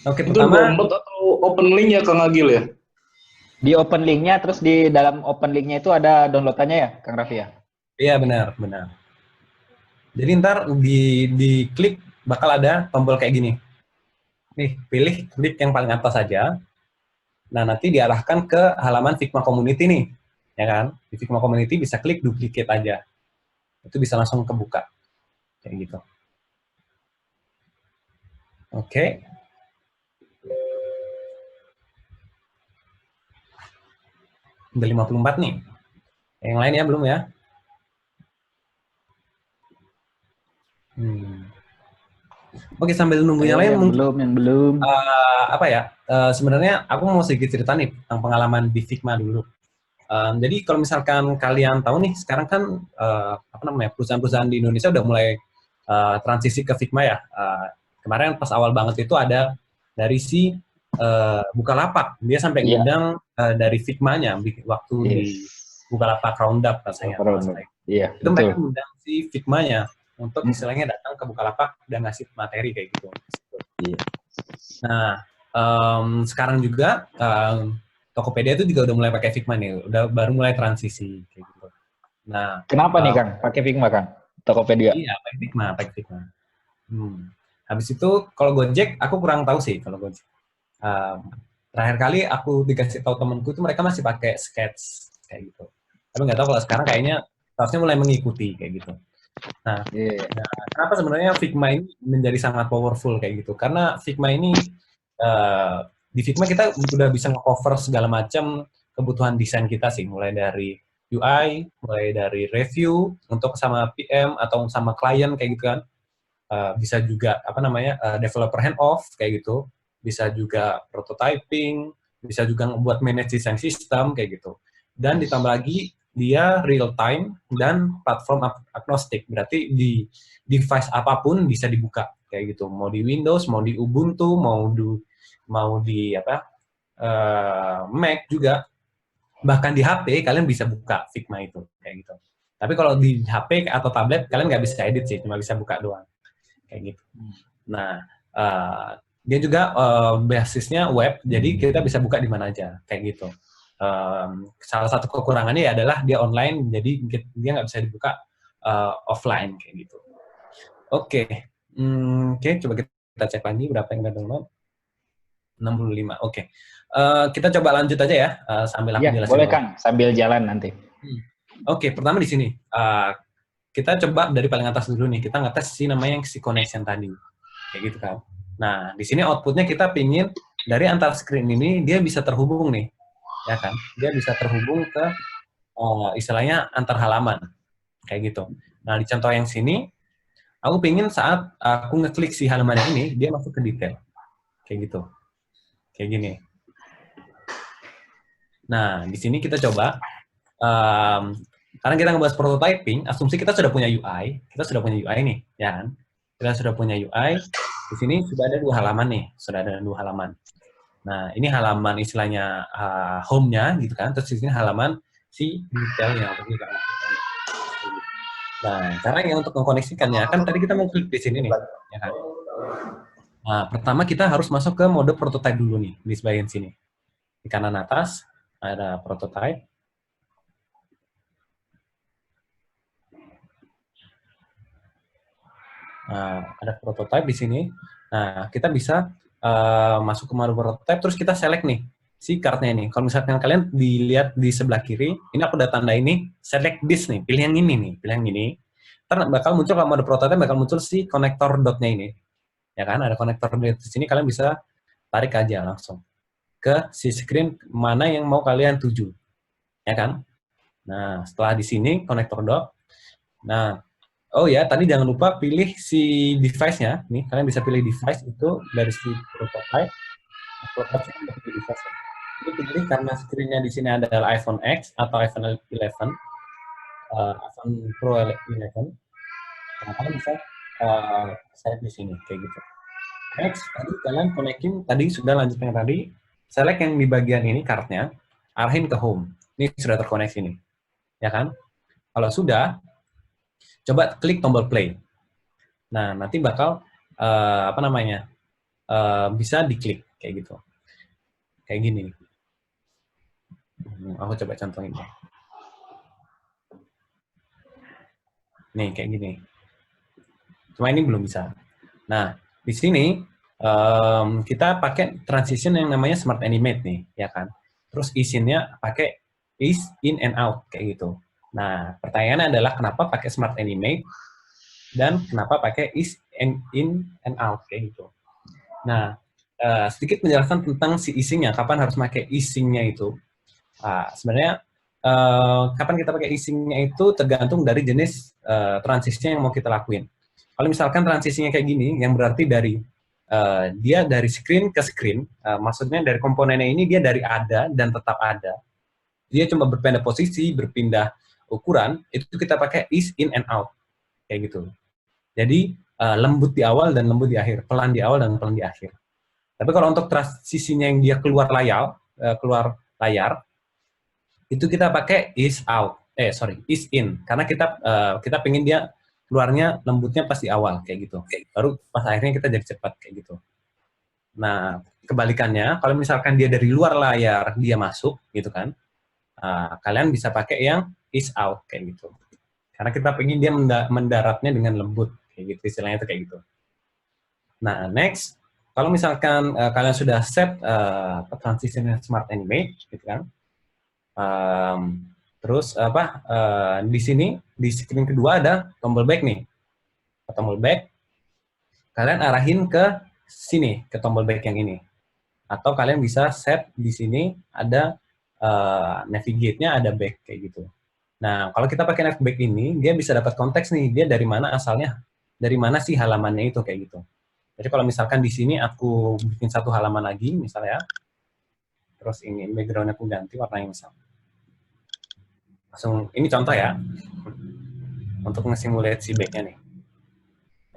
Oke, itu pertama download atau open link ya Kang Agil ya? Di open linknya, terus di dalam open linknya itu ada downloadannya ya, Kang Raffi ya? Iya, benar. Jadi ntar di klik bakal ada tombol kayak gini. Nih, pilih klik yang paling atas saja. Nah, nanti diarahkan ke halaman Figma Community nih. Ya kan? Di Figma Community bisa klik duplicate aja. Itu bisa langsung kebuka. Kayak gitu. Oke. Udah 54 nih. Yang lain ya belum ya? Oke, sambil nunggu yang lain mungkin yang belum. apa ya? Sebenarnya aku mau sedikit cerita nih tentang pengalaman di Figma dulu. Jadi kalau misalkan kalian tahu nih, sekarang kan apa namanya perusahaan-perusahaan di Indonesia udah mulai transisi ke Figma ya. Kemarin pas awal banget itu ada dari si Bukalapak, dia sampai ngundang dari Figma-nya waktu di Bukalapak Roundup rasanya. Iya. Itu mereka ngundang si Figma-nya untuk istilahnya datang ke Bukalapak dan ngasih materi kayak gitu. Iya. Nah, sekarang juga Tokopedia itu juga udah mulai pakai Figma nih, baru mulai transisi kayak gitu. Nah, kenapa nih Kang? Pakai Figma Kang? Tokopedia? Iya, pakai Figma. Habis itu kalau Gojek aku kurang tahu sih kalau Gojek. Terakhir kali aku dikasih tahu temanku itu mereka masih pakai Sketch kayak gitu. Tapi nggak tahu kalau sekarang kayaknya harusnya mulai mengikuti kayak gitu. Nah, kenapa sebenarnya Figma ini menjadi sangat powerful kayak gitu? Karena Figma ini di Figma kita udah bisa nge-cover segala macam kebutuhan desain kita sih, mulai dari UI, mulai dari review untuk sama PM atau sama klien kayak gitu kan. Bisa juga apa namanya developer handoff kayak gitu, bisa juga prototyping, bisa juga ngebuat manage design system kayak gitu. Dan ditambah lagi dia real time dan platform agnostik, berarti di device apapun bisa dibuka kayak gitu, mau di Windows, mau di Ubuntu, mau di Mac juga, bahkan di HP kalian bisa buka Figma itu kayak gitu. Tapi kalau di HP atau tablet kalian nggak bisa edit sih, cuma bisa buka doang kayak gitu. Nah, dia juga basisnya web, jadi kita bisa buka di mana aja kayak gitu. Salah satu kekurangannya adalah dia online, jadi dia nggak bisa dibuka offline kayak gitu. Oke, coba kita cek lagi berapa yang udah download. 65, oke. Kita coba lanjut aja ya, sambil aku jelasin. Boleh Kang, sambil jalan nanti. Oke, pertama di sini. Kita coba dari paling atas dulu nih, kita ngetes namanya si connection tadi. Kayak gitu kan. Nah, di sini outputnya kita pingin dari antar screen ini dia bisa terhubung nih, ya kan? Dia bisa terhubung ke istilahnya antar halaman, kayak gitu. Nah, di contoh yang sini, aku pengen saat aku ngeklik si halaman ini, dia masuk ke detail, kayak gitu, kayak gini. Nah, di sini kita coba, karena kita ngebahas prototyping, asumsi kita sudah punya UI, nih, ya kan? Kita sudah punya UI, di sini sudah ada 2 halaman nih, Nah, ini halaman istilahnya home-nya, gitu kan, terus di sini halaman si detailnya. Nah, caranya untuk mengkoneksikannya, kan tadi kita mau klik di sini nih, ya kan? Nah, pertama kita harus masuk ke mode prototype dulu nih, di bagian sini. Di kanan atas, ada prototype. Nah, ada prototype di sini. Nah, kita bisa masuk ke mode prototype, terus kita select nih, si card-nya ini. Kalau misalkan kalian dilihat di sebelah kiri, ini aku udah tanda ini, select this nih, pilih yang ini nih, pilih yang ini. Ntar bakal muncul, kalau mode prototype bakal muncul si konektor dotnya ini. Ya kan, ada konektor dot di sini, kalian bisa tarik aja langsung ke si screen mana yang mau kalian tuju. Ya kan? Nah, setelah di sini konektor dot. Nah, oh ya, tadi jangan lupa pilih si device-nya. Nih, kalian bisa pilih device itu dari si prototype. Prototype itu pilih device. Ini pilih karena screen-nya di sini adalah iPhone X atau iPhone 11, iPhone Pro 11. Nah, kalian bisa select di sini, kayak gitu. Next, tadi kalian konekin, tadi sudah lanjutkan tadi, select yang di bagian ini, card-nya, arahin ke home. Ini sudah terkoneksi nih, ya kan? Kalau sudah, coba klik tombol play. Nah, nanti bakal bisa diklik kayak gitu, kayak gini. Aku coba contohin. Nih, kayak gini. Cuma ini belum bisa. Nah, di sini kita pakai transition yang namanya Smart Animate nih, ya kan? Terus isinnya pakai is, in, and out, kayak gitu. Nah, pertanyaannya adalah kenapa pakai Smart Animate dan kenapa pakai is, and, in, and out, kayak gitu. Nah, sedikit menjelaskan tentang si isingnya, kapan harus pakai isingnya itu. Sebenarnya, kapan kita pakai isingnya itu tergantung dari jenis transisinya yang mau kita lakuin. Kalau misalkan transisinya kayak gini, yang berarti dari dia dari screen ke screen, maksudnya dari komponennya ini dia dari ada dan tetap ada. Dia cuma berpindah posisi, berpindah ukuran, itu kita pakai is, in, and out. Kayak gitu. Jadi, lembut di awal dan lembut di akhir. Pelan di awal dan pelan di akhir. Tapi kalau untuk transisinya yang dia keluar layar, itu kita pakai is out. Is in. Karena kita pengen dia keluarnya lembutnya pas di awal, kayak gitu. Baru pas akhirnya kita jadi cepat, kayak gitu. Nah, kebalikannya, kalau misalkan dia dari luar layar, dia masuk, gitu kan, kalian bisa pakai yang is out, kayak gitu. Karena kita pengen dia mendaratnya dengan lembut, kayak gitu, istilahnya itu kayak gitu. Nah, next, kalau misalkan kalian sudah set transition Smart Animate, gitu kan, terus di sini di screen kedua ada tombol back nih. Tombol back, kalian arahin ke sini, ke tombol back yang ini. Atau kalian bisa set di sini ada navigate-nya, ada back kayak gitu. Nah, kalau kita pakai nav back ini, dia bisa dapat konteks nih, dia dari mana asalnya, dari mana sih halamannya itu kayak gitu. Jadi kalau misalkan di sini aku bikin satu halaman lagi, misalnya, terus ini background-nya aku ganti warnanya misalnya. Langsung, ini contoh ya, untuk nge-simulate si back-nya nih,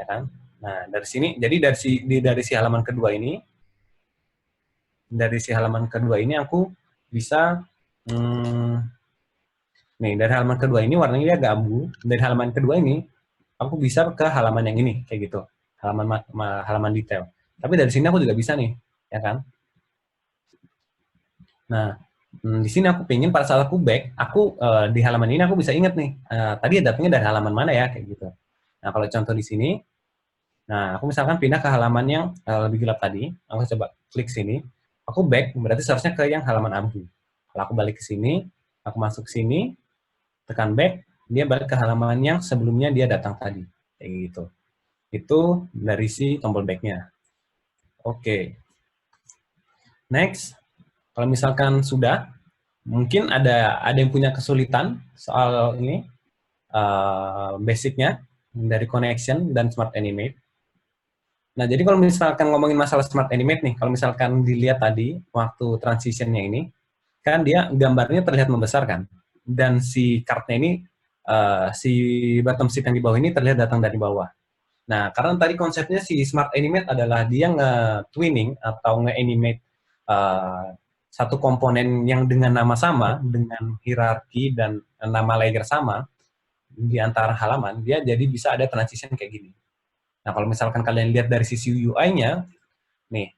ya kan? Nah, dari sini, jadi dari si halaman kedua ini, aku bisa, nih, dari halaman kedua ini warnanya dia agak abu, dari halaman kedua ini, aku bisa ke halaman yang ini, kayak gitu, halaman detail. Tapi dari sini aku juga bisa nih, ya kan? Nah, di sini aku pingin pada saat aku back, di halaman ini aku bisa ingat nih, tadi datangnya dari halaman mana ya, kayak gitu. Nah, kalau contoh di sini, nah aku misalkan pindah ke halaman yang lebih gelap tadi, aku coba klik sini, aku back, berarti seharusnya ke yang halaman abu. Kalau aku balik ke sini, aku masuk sini, tekan back, dia balik ke halaman yang sebelumnya dia datang tadi, kayak gitu. Itu dari si tombol back-nya. Oke. Next, kalau misalkan sudah, mungkin ada yang punya kesulitan soal ini, basicnya dari connection dan Smart Animate. Nah, jadi kalau misalkan ngomongin masalah Smart Animate nih, kalau misalkan dilihat tadi, waktu transitionnya ini, kan dia gambarnya terlihat membesar kan, dan si kartnya ini, si bottom sheet yang di bawah ini terlihat datang dari bawah. Nah, karena tadi konsepnya si Smart Animate adalah dia nge-twinning atau nge-animate satu komponen yang dengan nama sama, dengan hierarki dan nama layer sama, di antara halaman, dia jadi bisa ada transition kayak gini. Nah, kalau misalkan kalian lihat dari sisi UI-nya, nih,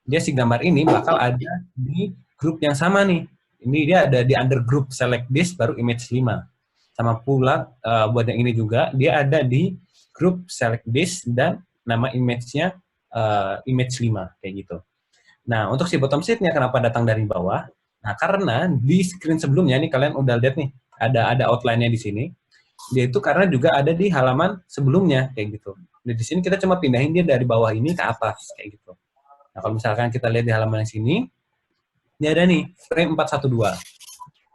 dia si gambar ini bakal ada di grup yang sama nih. Ini dia ada di under group select this, baru image 5. Sama pula, buat yang ini juga, dia ada di grup select this, dan nama image-nya image 5, kayak gitu. Nah, untuk si bottom sheet-nya kenapa datang dari bawah? Nah, karena di screen sebelumnya, nih kalian udah lihat nih, ada outline-nya di sini. Dia itu karena juga ada di halaman sebelumnya kayak gitu. Nah, di sini kita cuma pindahin dia dari bawah ini ke atas kayak gitu. Nah, kalau misalkan kita lihat di halaman yang sini, dia ada nih frame 412.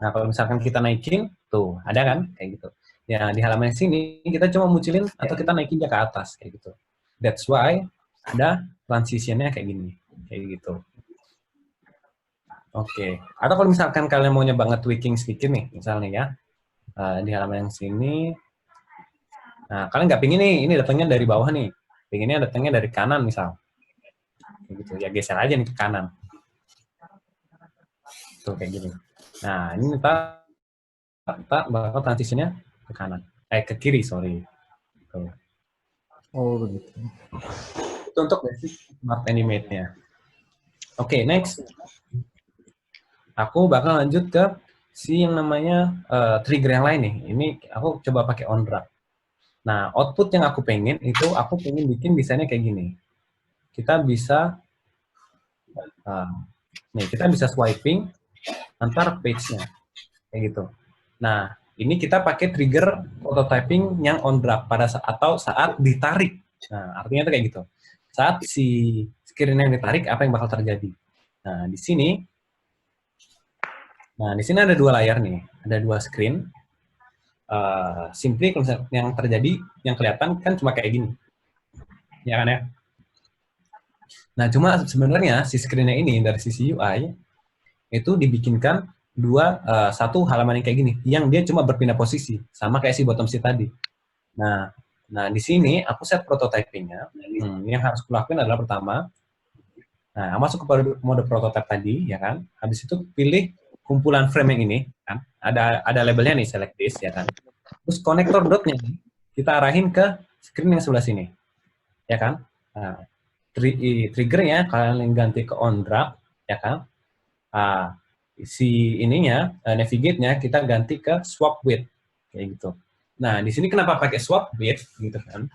Nah, kalau misalkan kita naikin, tuh ada kan kayak gitu. Ya, di halaman yang sini kita cuma munculin atau kita naikin dia ke atas kayak gitu. That's why ada transitionnya kayak gini, kayak gitu. Oke. Atau kalau misalkan kalian maunya banget tweaking sedikit nih, misalnya ya, di halaman yang sini, nah kalian nggak pingin nih, ini datangnya dari bawah nih, pinginnya datangnya dari kanan misal, kayak gitu, ya geser aja nih ke kanan, tuh kayak gini. Nah ini kita bakal transisinya ke kanan, ke kiri, sorry. Tuh. Oh begitu. Itu untuk basic Smart Animate-nya. Oke, next. Aku bakal lanjut ke si yang namanya trigger yang lain nih. Ini aku coba pakai on drag. Nah, output yang aku pengen itu aku pengen bikin desainnya kayak gini. Kita bisa nih kita bisa swiping antar page-nya kayak gitu. Nah, ini kita pakai trigger prototyping yang on drag pada saat atau saat ditarik. Nah, artinya itu kayak gitu. Saat si screen yang ditarik, apa yang bakal terjadi? Nah, di sini ada dua layar nih, ada dua screen. Simply yang terjadi, yang kelihatan kan cuma kayak gini, ya kan ya. Nah, cuma sebenarnya si screen-nya ini dari sisi UI itu dibikinkan satu halaman yang kayak gini, yang dia cuma berpindah posisi, sama kayak si bottom sheet tadi. Nah di sini aku set prototyping-nya. Yang harus kulakuin adalah pertama, masuk ke mode prototype tadi, ya kan. Habis itu pilih kumpulan frame yang ini, kan. Ada labelnya nih, select this, ya kan. Terus konektor dotnya kita arahin ke screen yang sebelah sini, ya kan. Nah, triggernya kalian ganti ke on drag, ya kan. Si ininya, navigate-nya kita ganti ke swap width, kayak gitu. Nah, di sini kenapa pakai swap width, gitu kan?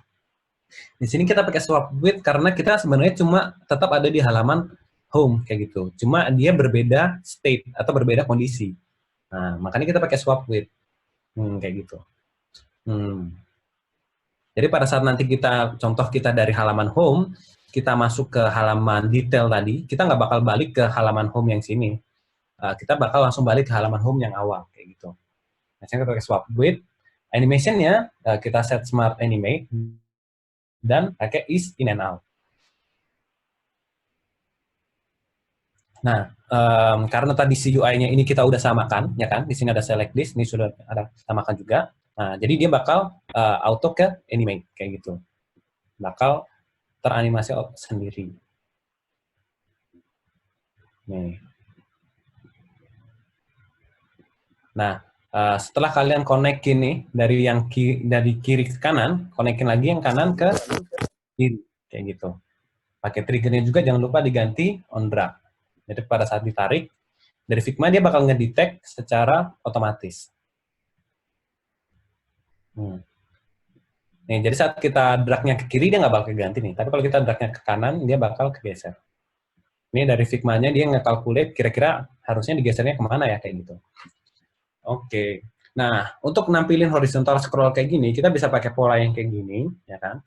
Di sini kita pakai swap width karena kita sebenarnya cuma tetap ada di halaman home, kayak gitu. Cuma dia berbeda state atau berbeda kondisi. Nah, makanya kita pakai swap width, kayak gitu. Jadi pada saat nanti contoh kita dari halaman home, kita masuk ke halaman detail tadi, kita nggak bakal balik ke halaman home yang sini. Kita bakal langsung balik ke halaman home yang awal, kayak gitu. Nah, saya pakai swap width. Animation-nya kita set Smart Animate dan pakai is in and out. Nah, karena tadi si UI-nya ini kita udah samakan, ya kan? Di sini ada select this, ini sudah ada samakan juga. Nah, jadi dia bakal auto ke animate, kayak gitu. Bakal teranimasi sendiri. Nih. Nah, setelah kalian connect-in nih dari kiri ke kanan, connect-in lagi yang kanan ke kiri, kayak gitu. Pakai triggernya juga jangan lupa diganti on drag. Jadi pada saat ditarik dari Figma dia bakal ngedetect secara otomatis. Nih, jadi saat kita drag-nya ke kiri dia nggak bakal keganti nih, tapi kalau kita drag-nya ke kanan dia bakal kegeser. Ini dari Figma-nya dia nge-calculate kira-kira harusnya digesernya kemana ya, kayak gitu. Oke. Nah, untuk nampilin horizontal scroll kayak gini, kita bisa pakai pola yang kayak gini, ya kan?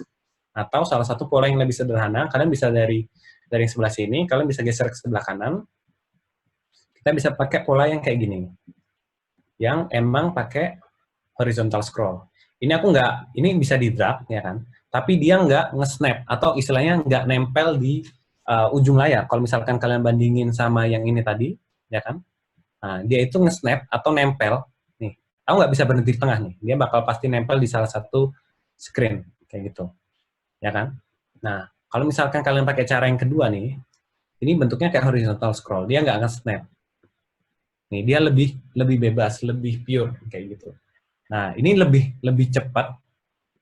Atau salah satu pola yang lebih sederhana, kalian bisa dari dari yang sebelah sini, kalian bisa geser ke sebelah kanan. Kita bisa pakai pola yang kayak gini. Yang emang pakai horizontal scroll. Ini aku nggak, ini bisa di drag, ya kan? Tapi dia nggak nge-snap, atau istilahnya nggak nempel di ujung layar. Kalau misalkan kalian bandingin sama yang ini tadi, ya kan? Nah, dia itu nge-snap atau nempel. Nih, aku nggak bisa berhenti di tengah nih. Dia bakal pasti nempel di salah satu screen, kayak gitu. Ya kan? Nah, kalau misalkan kalian pakai cara yang kedua nih, ini bentuknya kayak horizontal scroll. Dia nggak nge-snap. Nih, dia lebih bebas, lebih pure kayak gitu. Nah, ini lebih cepat,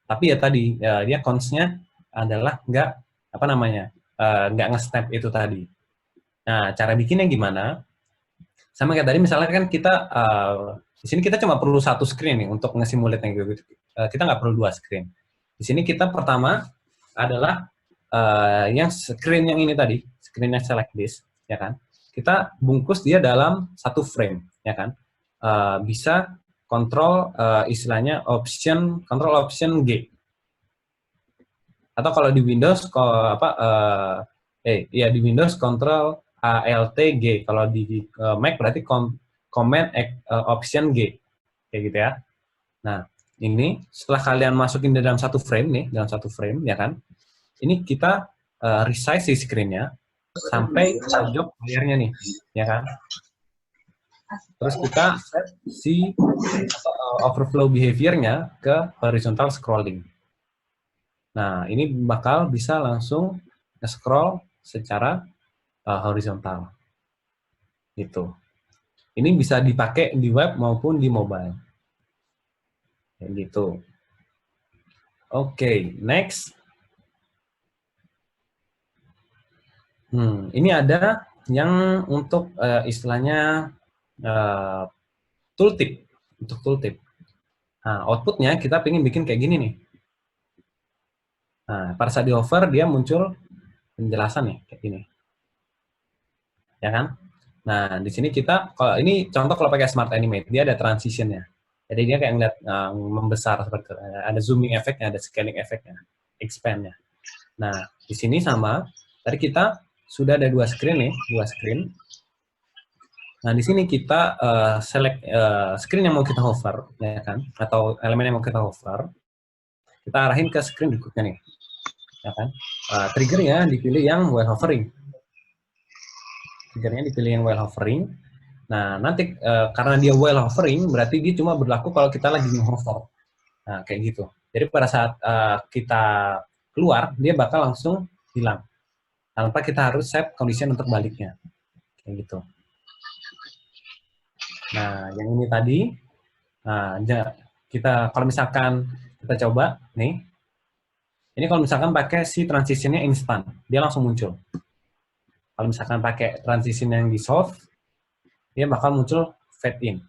tapi ya tadi dia cons-nya adalah nggak nge-snap itu tadi. Nah, cara bikinnya gimana? Sama kayak tadi, misalnya kan kita di sini kita cuma perlu satu screen nih untuk nge-simulate yang gitu. Kita nggak perlu 2 screen. Di sini kita pertama adalah yang screen yang ini tadi, screen-nya select this, ya kan? Kita bungkus dia dalam satu frame, ya kan? Bisa kontrol istilahnya control option G. Atau kalau di Windows di Windows control Alt G. Kalau di Mac berarti command option G. Kayak gitu ya. Nah, ini setelah kalian masukin di dalam satu frame nih, ya kan? Ini kita resize si screen-nya sampai pojok layarnya nih, ya kan? Terus kita set si overflow behavior-nya ke horizontal scrolling. Nah, ini bakal bisa langsung scroll secara horizontal. Gitu. Ini bisa dipakai di web maupun di mobile. Kayak gitu. Oke, next. Ini ada yang untuk istilahnya tooltip. Untuk tooltip. Nah, outputnya kita pengen bikin kayak gini nih. Nah, pada saat di hover dia muncul penjelasan nih kayak gini. Ya kan? Nah, di sini kita kalau ini contoh kalau pakai Smart Animate, dia ada transition-nya. Jadi dia kayak ngeliat membesar seperti itu. Ada zooming efeknya, ada scaling efeknya, expand-nya. Nah, di sini sama. Tadi kita sudah ada 2 screen nih, 2 screen. Nah, di sini kita select screen yang mau kita hover, ya kan? Atau elemen yang mau kita hover. Kita arahin ke screen berikutnya nih. Ya kan? Triggernya dipilih yang while hovering. Triggernya dipilih yang while hovering. Nah, nanti karena dia while hovering, berarti dia cuma berlaku kalau kita lagi nge-hover. Nah, kayak gitu. Jadi pada saat kita keluar, dia bakal langsung hilang. Tanpa kita harus set condition untuk baliknya. Kayak gitu. Nah, yang ini tadi, kita kalau misalkan kita coba, nih, ini kalau misalkan pakai si transition-nya instan, dia langsung muncul. Kalau misalkan pakai transition yang di solve, dia bakal muncul fade in.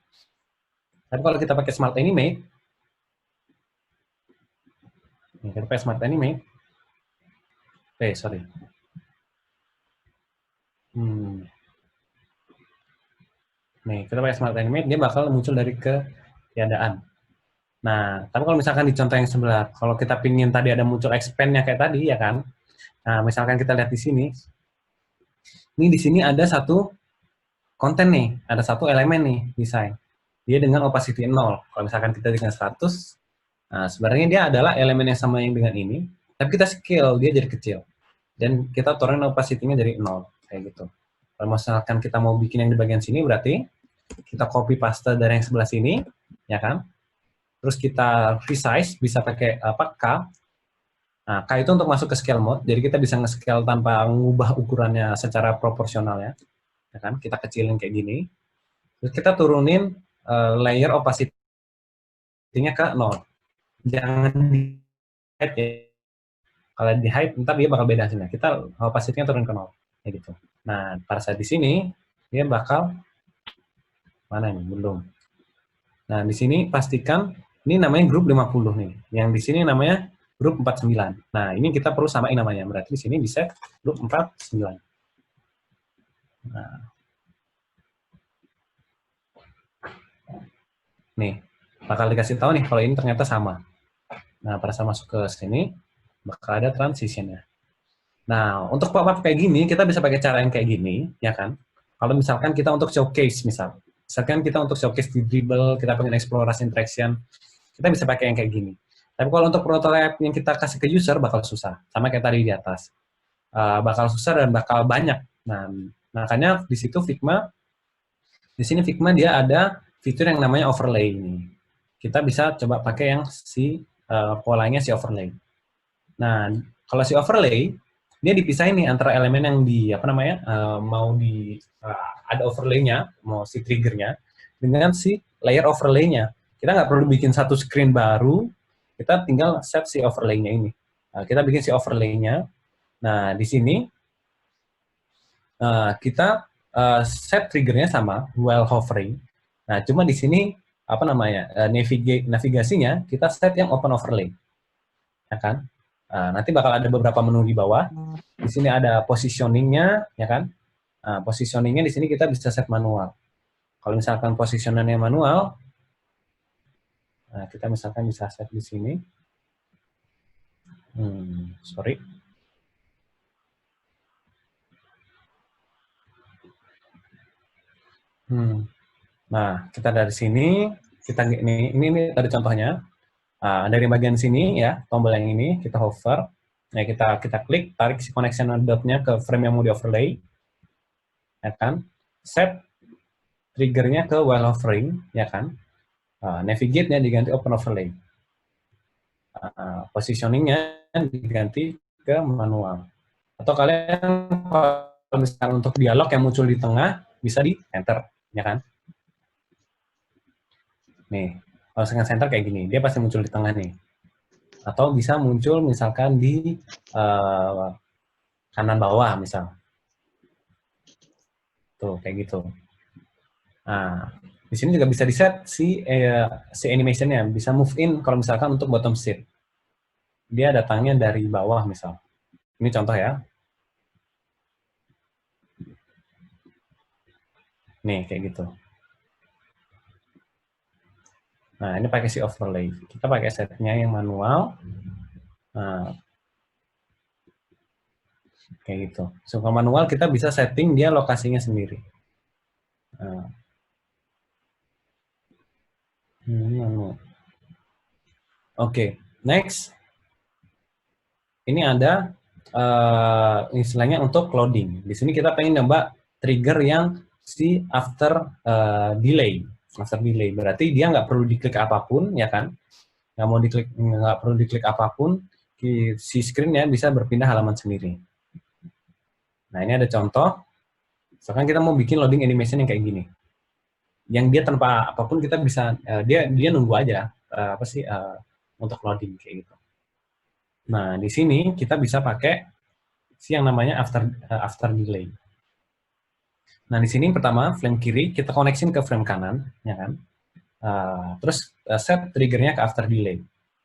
Tapi kalau kita pakai Smart Animate, kita pakai Smart Animate, sorry. Nih, kita pakai Smart Animate, dia bakal muncul dari ketiadaan. Nah, tapi kalau misalkan di contoh yang sebelah, kalau kita pingin tadi ada muncul expand-nya kayak tadi, ya kan? Nah, misalkan kita lihat di sini, ini di sini ada satu konten nih, ada satu elemen nih, desain. Dia dengan opacity 0. Kalau misalkan kita dengan 100, nah sebenarnya dia adalah elemen yang sama yang dengan ini, tapi kita scale, dia jadi kecil. Dan kita turunin opacity-nya dari 0, kayak gitu. Kalau misalkan kita mau bikin yang di bagian sini, berarti kita copy paste dari yang sebelah sini, ya kan? Terus kita resize, bisa pakai K. Nah, K itu untuk masuk ke scale mode, jadi kita bisa nge-scale tanpa mengubah ukurannya secara proporsional ya. Ya kan? Kita kecilin kayak gini. Terus kita turunin layer opacity-nya ke 0. Jangan di hide ya. Kalau di hide, ntar dia bakal beda hasilnya. Kita opacity-nya turun ke 0. Kayak gitu. Nah, pada saat di sini, dia bakal, mana ini? Belum. Nah, di sini pastikan, ini namanya grup 50 nih. Yang di sini namanya grup 49. Nah, ini kita perlu samain namanya. Berarti di sini bisa grup 49. Nah. Nih, bakal dikasih tahu nih kalau ini ternyata sama. Nah, pada saat masuk ke sini, bakal ada transition-nya. Nah, untuk pop-up kayak gini, kita bisa pakai cara yang kayak gini, ya kan? Kalau misalkan kita untuk showcase, misalkan kita untuk showcase di Dribbble, kita pengen eksplorasi interaction, kita bisa pakai yang kayak gini. Tapi kalau untuk prototype yang kita kasih ke user, bakal susah. Sama kayak tadi di atas. Bakal susah dan bakal banyak. Nah, makanya di situ di sini Figma dia ada fitur yang namanya overlay ini. Kita bisa coba pakai yang polanya si overlay. Nah, kalau si overlay, dia dipisahin nih antara elemen yang ada overlay-nya, mau si trigger-nya, dengan si layer overlay-nya. Kita nggak perlu bikin satu screen baru, kita tinggal set si overlay-nya ini. Nah, kita bikin si overlay-nya. Nah, di sini kita set trigger-nya sama while hovering. Nah, cuma di sini navigasinya kita set yang open overlay, ya kan? Nanti bakal ada beberapa menu di bawah. Di sini ada positioning-nya, ya kan? Positioning-nya di sini kita bisa set manual. Kalau misalkan positioning-nya manual, kita misalkan bisa set di sini. Sorry. Nah, kita dari sini, ini tadi contohnya. Dari bagian sini ya, tombol yang ini kita hover, ya kita klik, tarik si connection dot-nya ke frame yang mau di overlay, ya kan? Set triggernya ke while hovering, ya kan? Navigate-nya diganti open overlay, positioning-nya diganti ke manual. Atau kalian kalau misalnya untuk dialog yang muncul di tengah bisa di enter, ya kan? Nih. Kalau second center kayak gini, dia pasti muncul di tengah nih. Atau bisa muncul misalkan di kanan bawah, misal. Tuh, kayak gitu. Nah, di sini juga bisa di-set si animation-nya. Bisa move in kalau misalkan untuk bottom seat. Dia datangnya dari bawah, misal. Ini contoh ya. Nih, kayak gitu. Nah, ini pakai si overlay. Kita pakai setnya yang manual. Nah, kayak gitu. So, kalau manual kita bisa setting dia lokasinya sendiri. Nah. Oke, next. Ini ada istilahnya untuk loading. Di sini kita pengen nyoba trigger yang si after delay. After delay berarti dia nggak perlu diklik apapun, ya kan? Nggak perlu diklik apapun, si screen-nya bisa berpindah halaman sendiri. Nah, ini ada contoh. Misalkan kita mau bikin loading animation yang kayak gini, yang dia tanpa apapun kita bisa dia nunggu aja untuk loading kayak gitu. Nah, di sini kita bisa pakai si yang namanya after delay. Nah, di sini pertama frame kiri kita koneksin ke frame kanan, ya kan? Terus set triggernya ke after delay.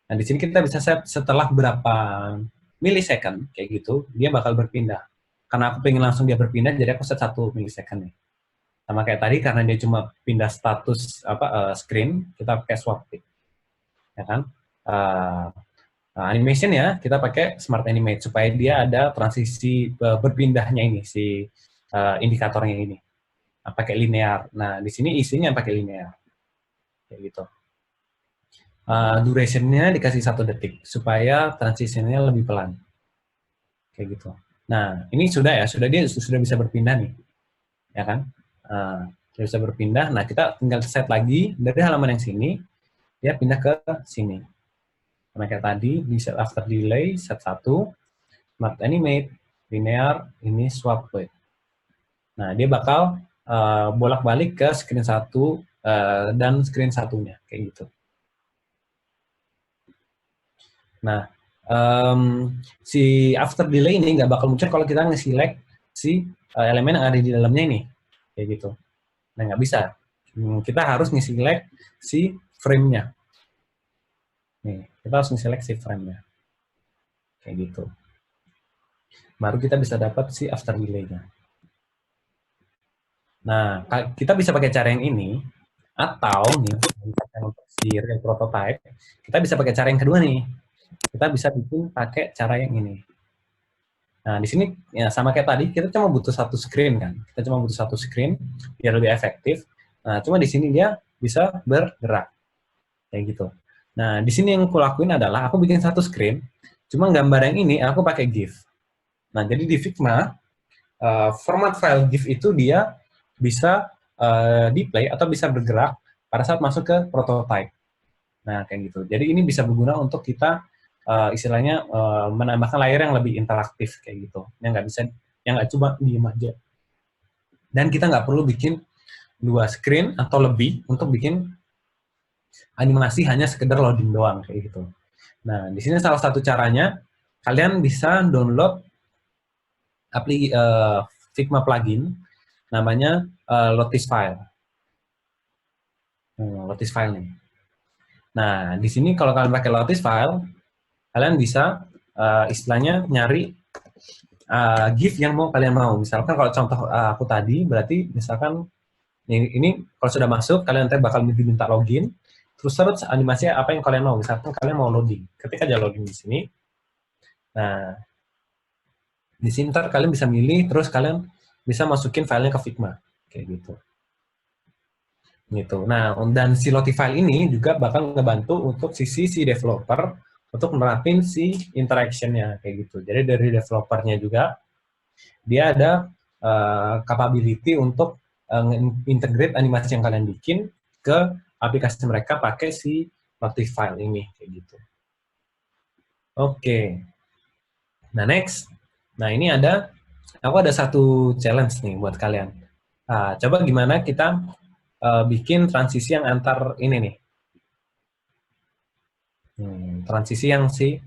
Nah, di sini kita bisa set setelah berapa millisecond kayak gitu dia bakal berpindah. Karena aku pengen langsung dia berpindah, jadi aku set 1 millisecond nih. Sama kayak tadi karena dia cuma pindah status screen, kita pakai swap pick, ya kan? Animation ya kita pakai smart animate supaya dia ada transisi berpindahnya ini si indikatornya ini pakai linear. Nah, di sini isinya pakai linear kayak gitu. Duration-nya dikasih 1 detik supaya transisinya lebih pelan kayak gitu. Nah, ini sudah bisa berpindah nih, ya kan? Dia bisa berpindah. Nah, kita tinggal set lagi dari halaman yang sini dia pindah ke sini. Karena kayak tadi di set after delay set 1, smart animate, linear, ini swap width. Nah, dia bakal bolak-balik ke screen 1 dan screen satunya kayak gitu. Nah, si after delay ini nggak bakal muncul kalau kita nge-select si elemen yang ada di dalamnya ini kayak gitu. Nah, nggak bisa. Kita harus nge-select si frame-nya. Nih, kita harus nge-select si frame-nya kayak gitu. Baru kita bisa dapat si after delay-nya. Nah, kita bisa pakai cara yang ini, atau nih, untuk si real prototype, kita bisa pakai cara yang kedua nih. Kita bisa bikin pakai cara yang ini. Nah, di sini ya sama kayak tadi, kita cuma butuh satu screen kan. Kita cuma butuh satu screen biar lebih efektif. Nah, cuma di sini dia bisa bergerak. Kayak gitu. Nah, di sini yang aku lakuin adalah aku bikin satu screen, cuma gambar yang ini aku pakai GIF. Nah, jadi di Figma, format file GIF itu dia bisa di-play atau bisa bergerak pada saat masuk ke prototype. Nah, kayak gitu. Jadi ini bisa berguna untuk kita istilahnya menambahkan layar yang lebih interaktif kayak gitu, yang nggak cuma diem aja. Dan kita nggak perlu bikin 2 screen atau lebih untuk bikin animasi hanya sekedar loading doang kayak gitu. Nah, di sini salah satu caranya kalian bisa download Figma plugin namanya Lotus File. Lotus File nih. Nah, di sini kalau kalian pakai Lotus File, kalian bisa istilahnya nyari GIF yang kalian mau. Misalkan kalau contoh aku tadi, berarti misalkan ini kalau sudah masuk, kalian nanti bakal diminta login, terus animasi apa yang kalian mau. Misalkan kalian mau loading, ketika aja loading di sini. Nah, di sini ntar kalian bisa milih, terus kalian bisa masukin filenya ke Figma, kayak gitu. Gitu. Nah, dan si Lottie file ini juga bakal ngebantu untuk si developer untuk menerapin si interaction-nya kayak gitu. Jadi dari developernya juga dia ada capability untuk integrate animasi yang kalian bikin ke aplikasi mereka pakai si Lottie file ini kayak gitu. Oke. Nah, next. Nah, ini aku ada satu challenge nih buat kalian. Coba gimana kita bikin transisi yang antar ini nih. Transisi yang si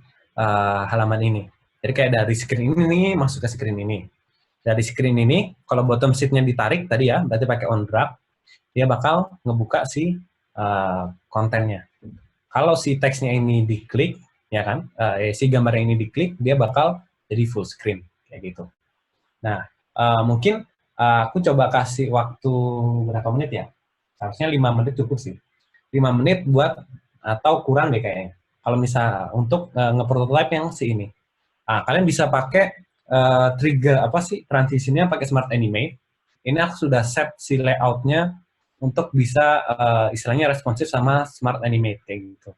halaman ini. Jadi kayak dari screen ini masuk ke screen ini. Dari screen ini, kalau bottom sheet-nya ditarik tadi ya, berarti pakai on drag, dia bakal ngebuka si kontennya. Kalau si teksnya ini diklik, ya kan, si gambarnya ini diklik, dia bakal jadi full screen kayak gitu. Nah, mungkin aku coba kasih waktu berapa menit ya? Seharusnya 5 menit cukup sih. 5 menit buat atau kurang deh kayaknya. Kalau misal untuk nge-prototype yang si ini. Kalian bisa pakai trigger apa sih transisinya pakai Smart Animate. Ini aku sudah set si layout-nya untuk bisa istilahnya responsif sama Smart Animate kayak gitu.